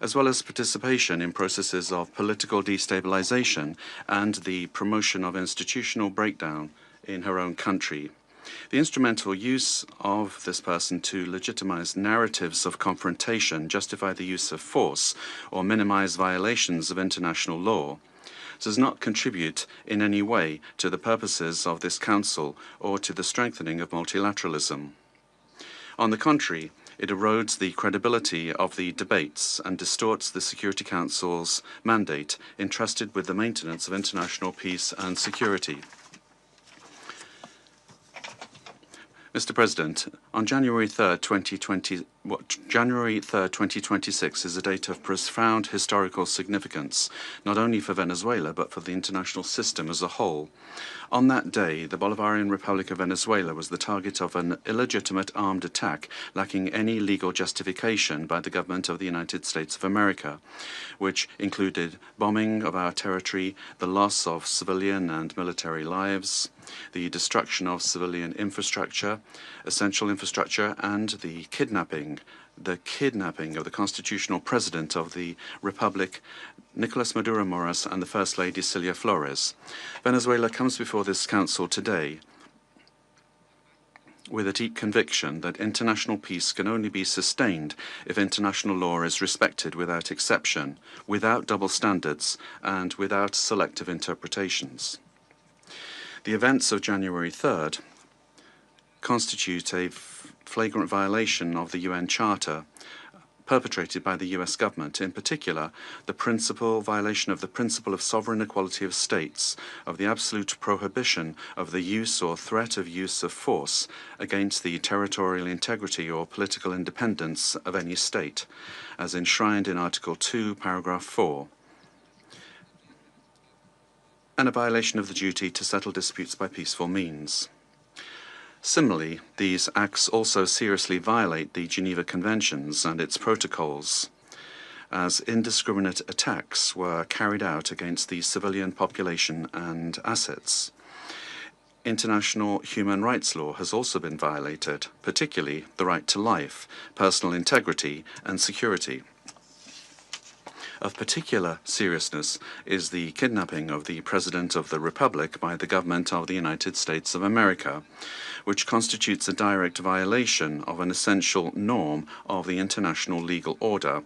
as well as participation in processes of political destabilization and the promotion of institutional breakdown in her own country. The instrumental use of this person to legitimize narratives of confrontation, justify the use of force, or minimize violations of international law does not contribute in any way to the purposes of this Council or to the strengthening of multilateralism. On the contrary, it erodes the credibility of the debates and distorts the Security Council's mandate entrusted with the maintenance of international peace and security. Mr. President, on January 3rd, 2026 is a date of profound historical significance, not only for Venezuela, but for the international system as a whole. On that day, the Bolivarian Republic of Venezuela was the target of an illegitimate armed attack lacking any legal justification by the government of the United States of America, which included bombing of our territory, the loss of civilian and military lives, the destruction of civilian infrastructure, essential infrastructure, and the kidnapping of the constitutional president of the Republic, Nicolas Maduro Moras, and the First Lady, Cilia Flores. Venezuela comes before this Council today with a deep conviction that international peace can only be sustained if international law is respected without exception, without double standards, and without selective interpretations. The events of January 3rd constitute a flagrant violation of the UN Charter perpetrated by the US government, in particular the violation of the principle of sovereign equality of states, of the absolute prohibition of the use or threat of use of force against the territorial integrity or political independence of any state, as enshrined in Article 2, Paragraph 4, and a violation of the duty to settle disputes by peaceful means. Similarly, these acts also seriously violate the Geneva Conventions and its protocols, as indiscriminate attacks were carried out against the civilian population and assets. International human rights law has also been violated, particularly the right to life, personal integrity, and security. Of particular seriousness is the kidnapping of the President of the Republic by the government of the United States of America, which constitutes a direct violation of an essential norm of the international legal order,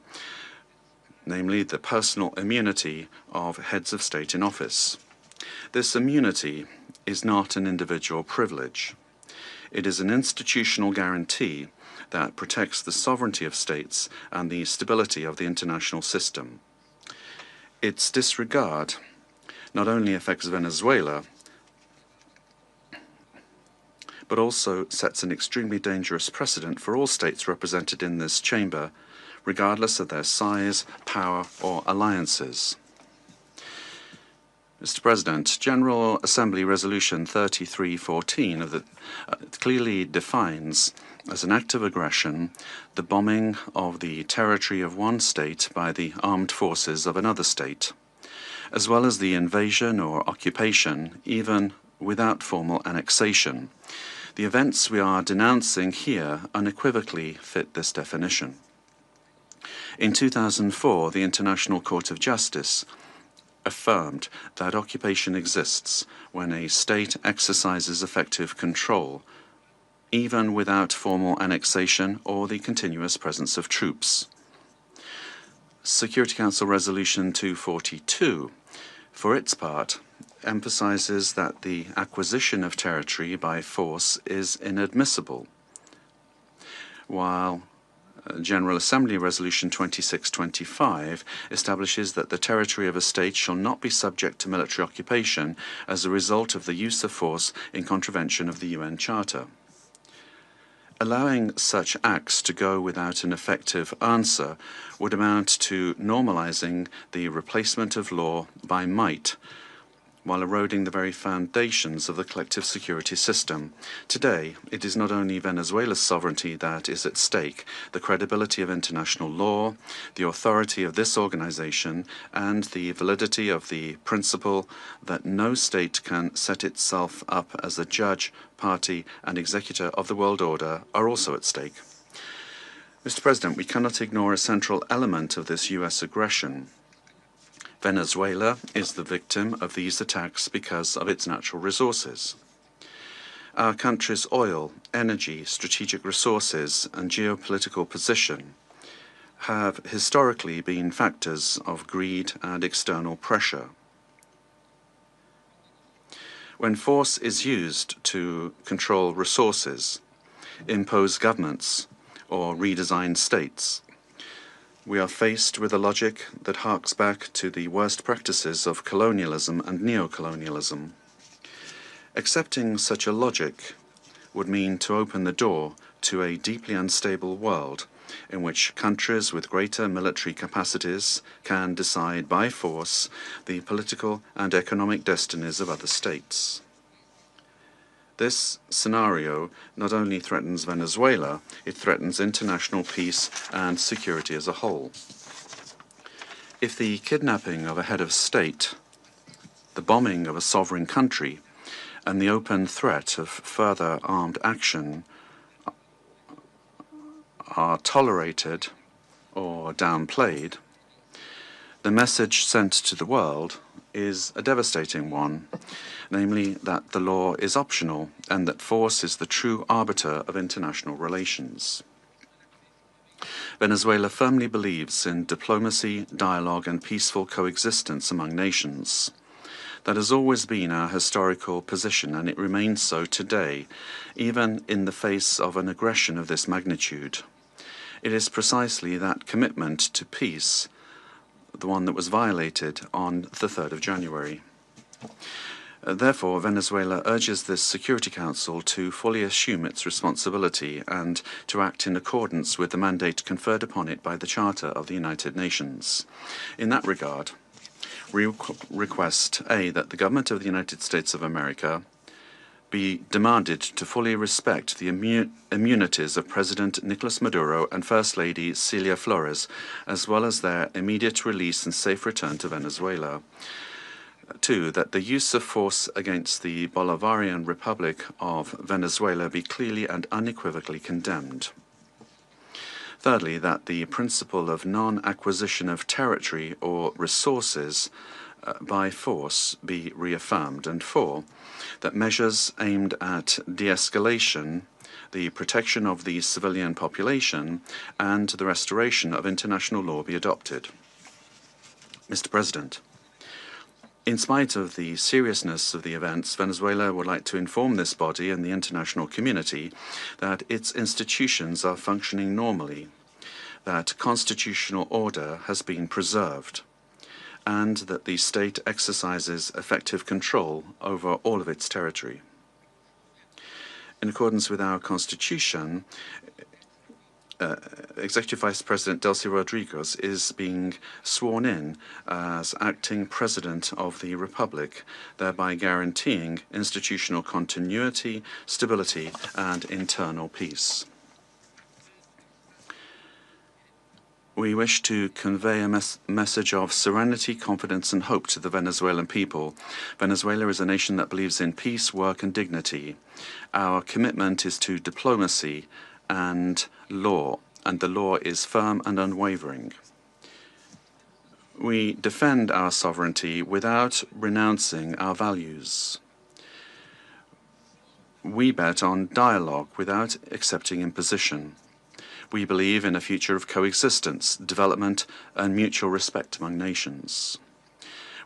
namely the personal immunity of heads of state in office. This immunity is not an individual privilege. It is an institutional guarantee that protects the sovereignty of states and the stability of the international system. Its disregard not only affects Venezuela, but also sets an extremely dangerous precedent for all states represented in this chamber, regardless of their size, power, or alliances. Mr. President, General Assembly Resolution 3314 clearly defines as an act of aggression the bombing of the territory of one state by the armed forces of another state, as well as the invasion or occupation, even without formal annexation. The events we are denouncing here unequivocally fit this definition. In 2004, the International Court of Justice affirmed that occupation exists when a state exercises effective control, even without formal annexation or the continuous presence of troops. Security Council Resolution 242, for its part, emphasizes that the acquisition of territory by force is inadmissible, while General Assembly Resolution 2625 establishes that the territory of a state shall not be subject to military occupation as a result of the use of force in contravention of the UN Charter. Allowing such acts to go without an effective answer would amount to normalizing the replacement of law by might, while eroding the very foundations of the collective security system. Today, it is not only Venezuela's sovereignty that is at stake, the credibility of international law, the authority of this organization, and the validity of the principle that no state can set itself up as the judge, party, and executor of the world order are also at stake. Mr. President, we cannot ignore a central element of this US aggression. Venezuela is the victim of these attacks because of its natural resources. Our country's oil, energy, strategic resources, and geopolitical position have historically been factors of greed and external pressure. When force is used to control resources, impose governments, or redesign states, we are faced with a logic that harks back to the worst practices of colonialism and neocolonialism. Accepting such a logic would mean to open the door to a deeply unstable world in which countries with greater military capacities can decide by force the political and economic destinies of other states. This scenario not only threatens Venezuela, it threatens international peace and security as a whole. If the kidnapping of a head of state, the bombing of a sovereign country, and the open threat of further armed action are tolerated or downplayed, the message sent to the world is a devastating one, namely that the law is optional and that force is the true arbiter of international relations. Venezuela firmly believes in diplomacy, dialogue, and peaceful coexistence among nations. That has always been our historical position, and it remains so today, even in the face of an aggression of this magnitude. It is precisely that commitment to peace, the one that was violated on the 3rd of January. Therefore, Venezuela urges this Security Council to fully assume its responsibility and to act in accordance with the mandate conferred upon it by the Charter of the United Nations. In that regard, we request, A, that the government of the United States of America be demanded to fully respect the immunities of President Nicolas Maduro and First Lady Celia Flores, as well as their immediate release and safe return to Venezuela. 2, that the use of force against the Bolivarian Republic of Venezuela be clearly and unequivocally condemned. Thirdly, that the principle of non-acquisition of territory or resources by force be reaffirmed. And 4, that measures aimed at de-escalation, the protection of the civilian population, and the restoration of international law be adopted. Mr. President, in spite of the seriousness of the events, Venezuela would like to inform this body and the international community that its institutions are functioning normally, that constitutional order has been preserved, and that the state exercises effective control over all of its territory. In accordance with our constitution, Executive Vice President Delcy Rodriguez is being sworn in as acting President of the Republic, thereby guaranteeing institutional continuity, stability, and internal peace. We wish to convey a message of serenity, confidence, and hope to the Venezuelan people. Venezuela is a nation that believes in peace, work, and dignity. Our commitment is to diplomacy and law, and the law is firm and unwavering. We defend our sovereignty without renouncing our values. We bet on dialogue without accepting imposition. We believe in a future of coexistence, development, and mutual respect among nations.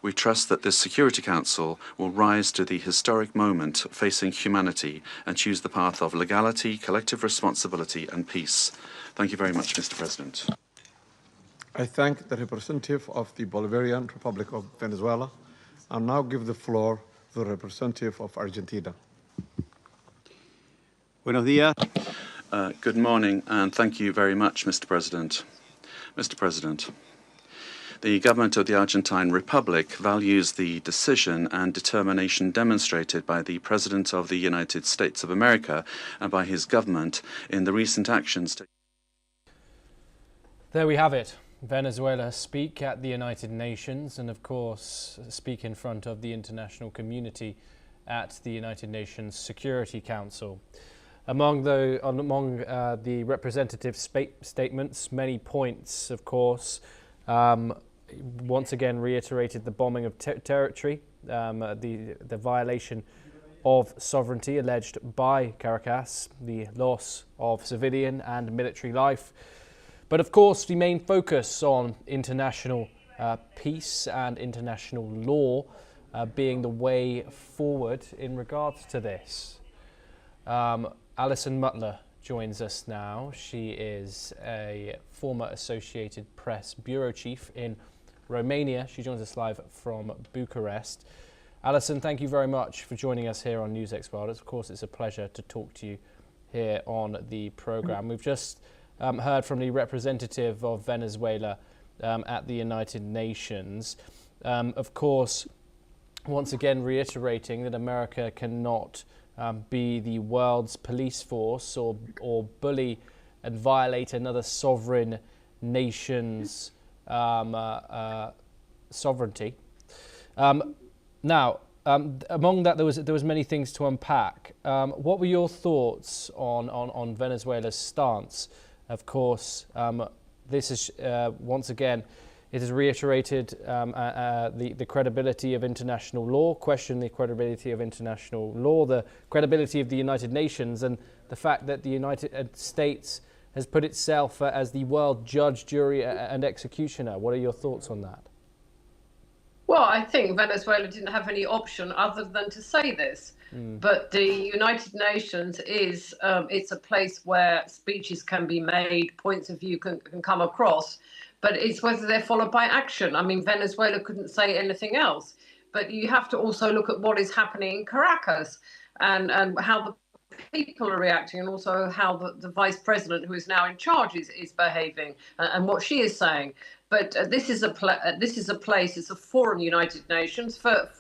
We trust that this Security Council will rise to the historic moment facing humanity and choose the path of legality, collective responsibility, and peace. Thank you very much, Mr. President. I thank the representative of the Bolivarian Republic of Venezuela and now give the floor to the representative of Argentina. Buenos días. Good morning, and thank you very much, Mr. President. Mr. President, The government of the Argentine Republic values the decision and determination demonstrated by the President of the United States of America and by his government in the recent actions. There we have it. Venezuela speak at the United Nations and, of course, speak in front of the international community at the United Nations Security Council. Among the representative statements, many points, of course, once again reiterated the bombing of territory, the violation of sovereignty alleged by Caracas, the loss of civilian and military life. But of course, the main focus on international peace and international law being the way forward in regards to this. Alison Mutler joins us now. She is a former Associated Press bureau chief in Romania. She joins us live from Bucharest. Alison, thank you very much for joining us here on News X World. Of course, it's a pleasure to talk to you here on the programme. We've just heard from the representative of Venezuela at the United Nations. Of course, once again reiterating that America cannot be the world's police force or bully and violate another sovereign nation's sovereignty. Now, among that, there was many things to unpack. What were your thoughts on Venezuela's stance? Of course, this is once again, it has reiterated the credibility of international law, questioned the credibility of international law, the credibility of the United Nations, and the fact that the United States has put itself as the world judge, jury, and executioner. What are your thoughts on that? Well, I think Venezuela didn't have any option other than to say this. But the United Nations is, it's a place where speeches can be made, points of view can come across, but it's whether they're followed by action. I mean, Venezuela couldn't say anything else, but you have to also look at what is happening in Caracas and how the people are reacting, and also how the vice president, who is now in charge, is behaving and what she is saying. But this is a place, it's a forum, United Nations, for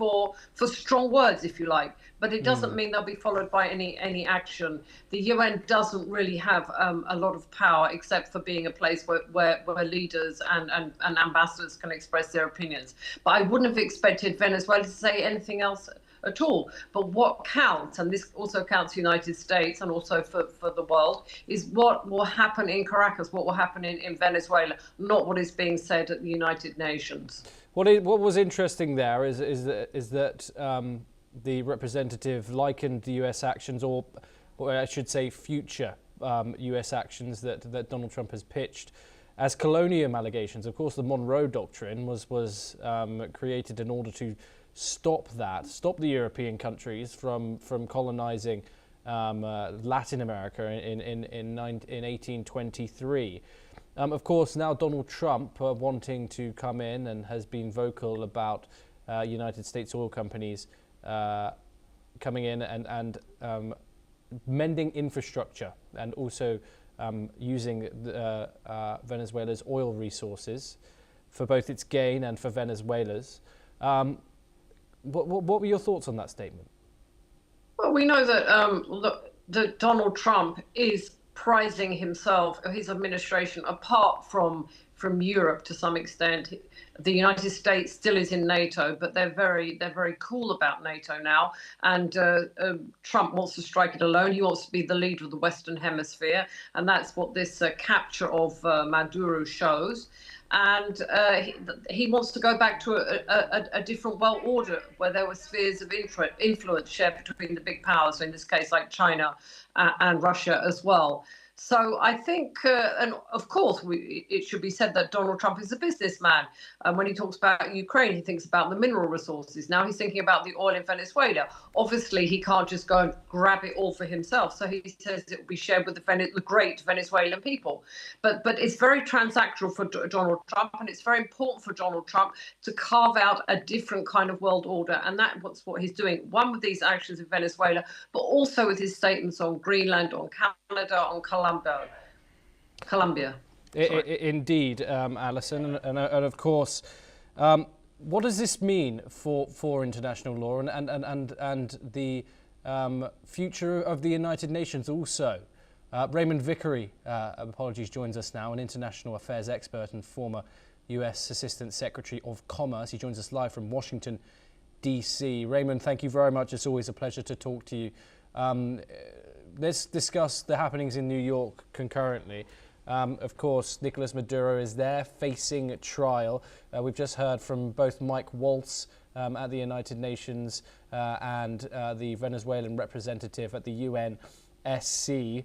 strong words, if you like. But it doesn't mean they'll be followed by any action. The UN doesn't really have a lot of power, except for being a place where leaders and ambassadors can express their opinions. But I wouldn't have expected Venezuela to say anything else at all. But what counts, and this also counts the United States and also for the world, is what will happen in Caracas, what will happen in Venezuela, not what is being said at the United Nations. What was interesting there is that the representative likened the US actions, or I should say future US actions that Donald Trump has pitched, as colonial allegations. Of course, the Monroe Doctrine was created in order to stop the European countries from colonizing Latin America in 1823. Of course, now Donald Trump wanting to come in and has been vocal about United States oil companies coming in and mending infrastructure and also using Venezuela's oil resources for both its gain and for Venezuela's. What were your thoughts on that statement? Well, we know that Donald Trump is prizing himself, his administration, apart from Europe to some extent. The United States still is in NATO, but they're very cool about NATO now. And Trump wants to strike it alone. He wants to be the leader of the Western Hemisphere, and that's what this capture of Maduro shows. And he wants to go back to a different world order where there were spheres of influence shared between the big powers, in this case like China and Russia as well. So I think, and of course, it should be said that Donald Trump is a businessman. And when he talks about Ukraine, he thinks about the mineral resources. Now he's thinking about the oil in Venezuela. Obviously, he can't just go and grab it all for himself. So he says it will be shared with the great Venezuelan people. But it's very transactional for Donald Trump, and it's very important for Donald Trump to carve out a different kind of world order. And that's what he's doing. One, with these actions in Venezuela, but also with his statements on Greenland, on Canada, on Colombia. Indeed, Alison, and of course, what does this mean for international law and the future of the United Nations also? Raymond Vickery, apologies, joins us now, an international affairs expert and former US Assistant Secretary of Commerce. He joins us live from Washington, D.C. Raymond, thank you very much. It's always a pleasure to talk to you. Let's discuss the happenings in New York concurrently. Of course, Nicolas Maduro is there facing trial. We've just heard from both Mike Waltz at the United Nations and the Venezuelan representative at the UNSC.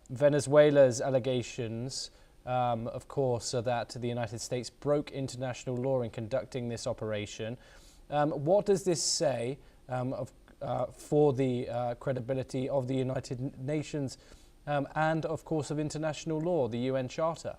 Venezuela's allegations, of course, are that the United States broke international law in conducting this operation. What does this say for the credibility of the United Nations and, of course, of international law, the UN Charter?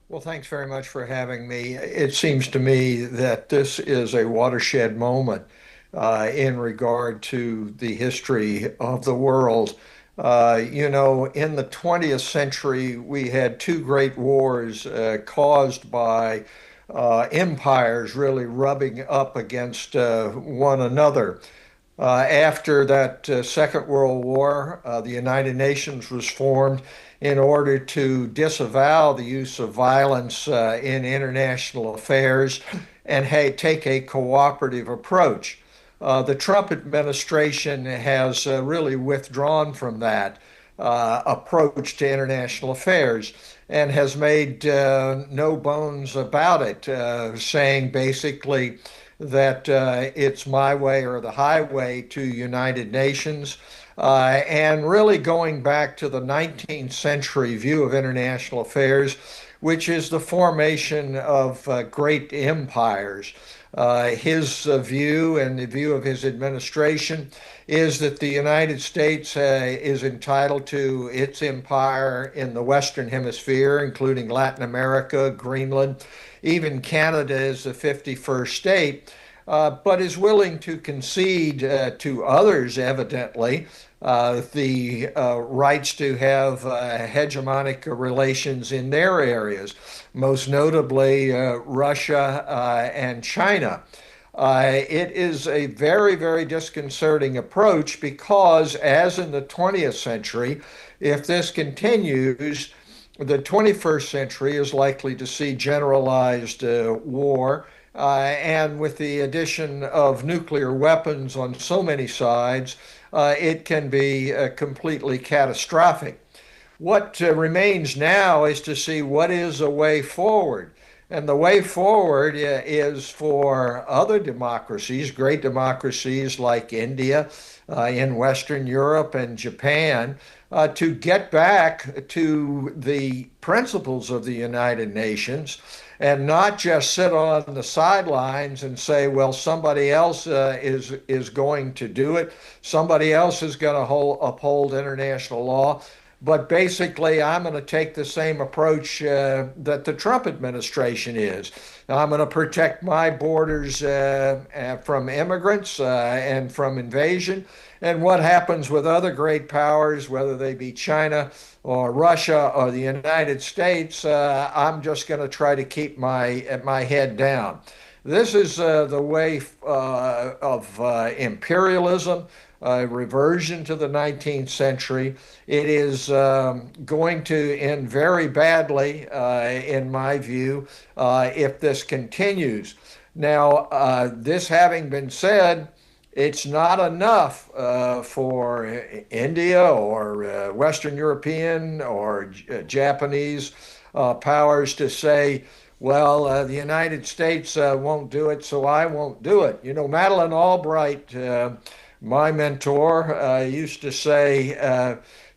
Well, thanks very much for having me. It seems to me that this is a watershed moment in regard to the history of the world. You know, in the 20th century, we had two great wars caused by empires really rubbing up against one another. After that Second World War, the United Nations was formed in order to disavow the use of violence in international affairs and take a cooperative approach. The Trump administration has really withdrawn from that approach to international affairs and has made no bones about it, saying basically that it's my way or the highway to United Nations, and really going back to the 19th century view of international affairs, which is the formation of great empires. His view and the view of his administration is that the United States is entitled to its empire in the Western Hemisphere, including Latin America, Greenland, even Canada is the 51st state, but is willing to concede to others, evidently, the rights to have hegemonic relations in their areas, most notably Russia and China. It is a very, very disconcerting approach because, as in the 20th century, if this continues, the 21st century is likely to see generalized war, and with the addition of nuclear weapons on so many sides, it can be completely catastrophic. What remains now is to see what is a way forward. And the way forward is for other democracies, great democracies like India, in Western Europe and Japan, to get back to the principles of the United Nations and not just sit on the sidelines and say, well, somebody else is going to do it. Somebody else is going to uphold international law. But basically, I'm going to take the same approach that the Trump administration is. I'm going to protect my borders from immigrants and from invasion. And what happens with other great powers, whether they be China or Russia or the United States, I'm just going to try to keep my head down. This is the way of imperialism, reversion to the 19th century. It is going to end very badly, in my view, if this continues. Now, this having been said, it's not enough for India or Western European or Japanese powers to say, well, the United States won't do it, so I won't do it. You know, Madeleine Albright, my mentor, used to say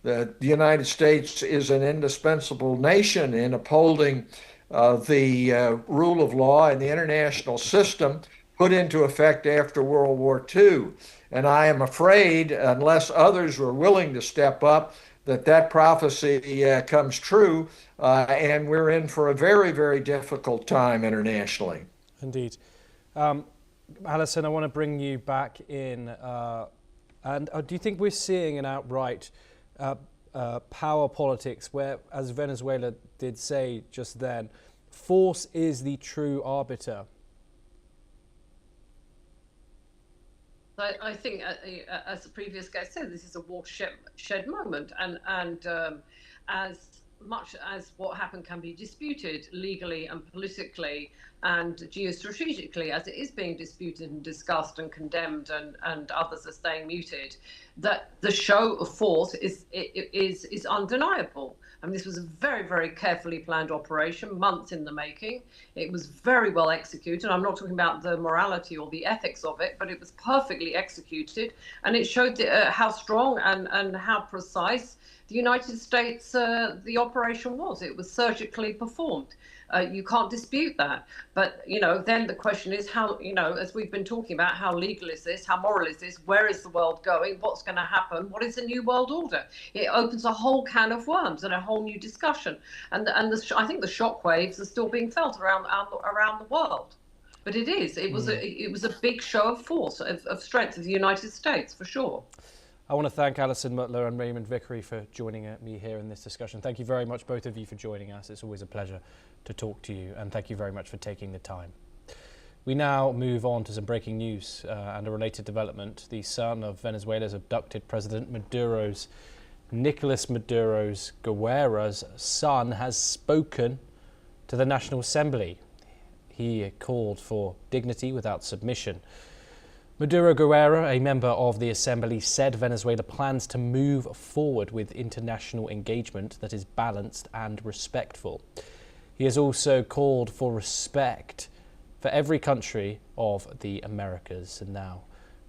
that the United States is an indispensable nation in upholding the rule of law and the international system put into effect after World War II. And I am afraid, unless others were willing to step up, that prophecy comes true, and we're in for a very, very difficult time internationally. Indeed. Alison, I want to bring you back in. And do you think we're seeing an outright power politics, where, as Venezuela did say just then, force is the true arbiter? I think, as the previous guest said, this is a watershed moment, and as much as what happened can be disputed legally and politically and geostrategically, as it is being disputed and discussed and condemned, and others are staying muted, that the show of force is undeniable. I mean, this was a very, very carefully planned operation, months in the making. It was very well executed. I'm not talking about the morality or the ethics of it, but it was perfectly executed, and it showed how strong and how precise the United States, the operation was. It was surgically performed. You can't dispute that. But, then the question is how, as we've been talking about, how legal is this? How moral is this? Where is the world going? What's going to happen? What is the new world order? It opens a whole can of worms and a whole new discussion. And I think the shockwaves are still being felt around the world. But it was a big show of force, of strength of the United States, for sure. I want to thank Alison Mutler and Raymond Vickery for joining me here in this discussion. Thank you very much, both of you, for joining us. It's always a pleasure to talk to you, and thank you very much for taking the time. We now move on to some breaking news and a related development. The son of Venezuela's abducted President Nicolas Maduro's Guerra's son has spoken to the National Assembly. He called for dignity without submission. Maduro Guerra, a member of the Assembly, said Venezuela plans to move forward with international engagement that is balanced and respectful. He has also called for respect for every country of the Americas. And now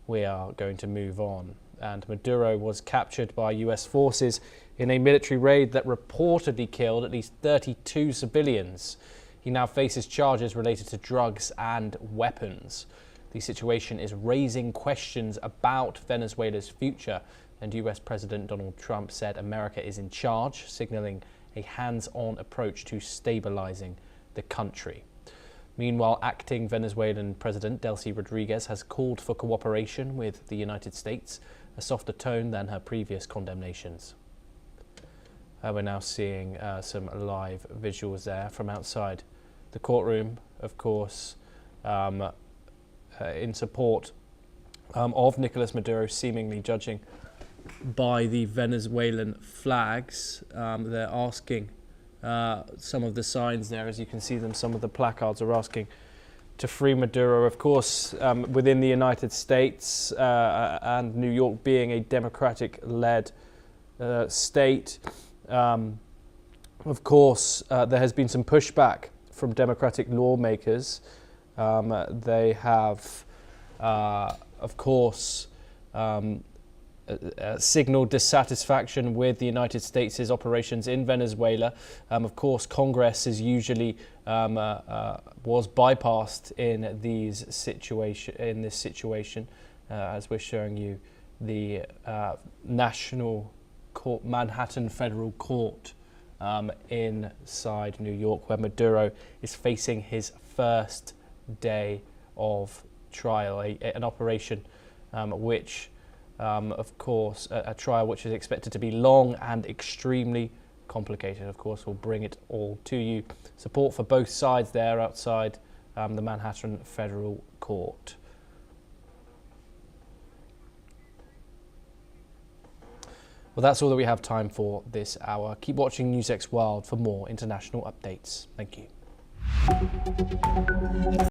we are going to move on. And Maduro was captured by US forces in a military raid that reportedly killed at least 32 civilians. He now faces charges related to drugs and weapons. The situation is raising questions about Venezuela's future, and US President Donald Trump said America is in charge, signaling a hands-on approach to stabilizing the country. Meanwhile, acting Venezuelan President Delcy Rodriguez has called for cooperation with the United States, a softer tone than her previous condemnations. We're now seeing some live visuals there from outside the courtroom, of course, in support of Nicolas Maduro, seemingly judging by the Venezuelan flags. They're asking, some of the signs there, as you can see them, some of the placards are asking to free Maduro. Of course, within the United States and New York being a Democratic-led state, of course, there has been some pushback from Democratic lawmakers. They have, of course, signaled dissatisfaction with the United States' operations in Venezuela. Of course, Congress is usually was bypassed in this situation, as we're showing you the National Court, Manhattan Federal Court inside New York, where Maduro is facing his first day of trial, an operation which, of course, a trial which is expected to be long and extremely complicated. Of course, we'll bring it all to you. Support for both sides there outside the Manhattan Federal Court. Well, that's all that we have time for this hour. Keep watching NewsX World for more international updates. Thank you.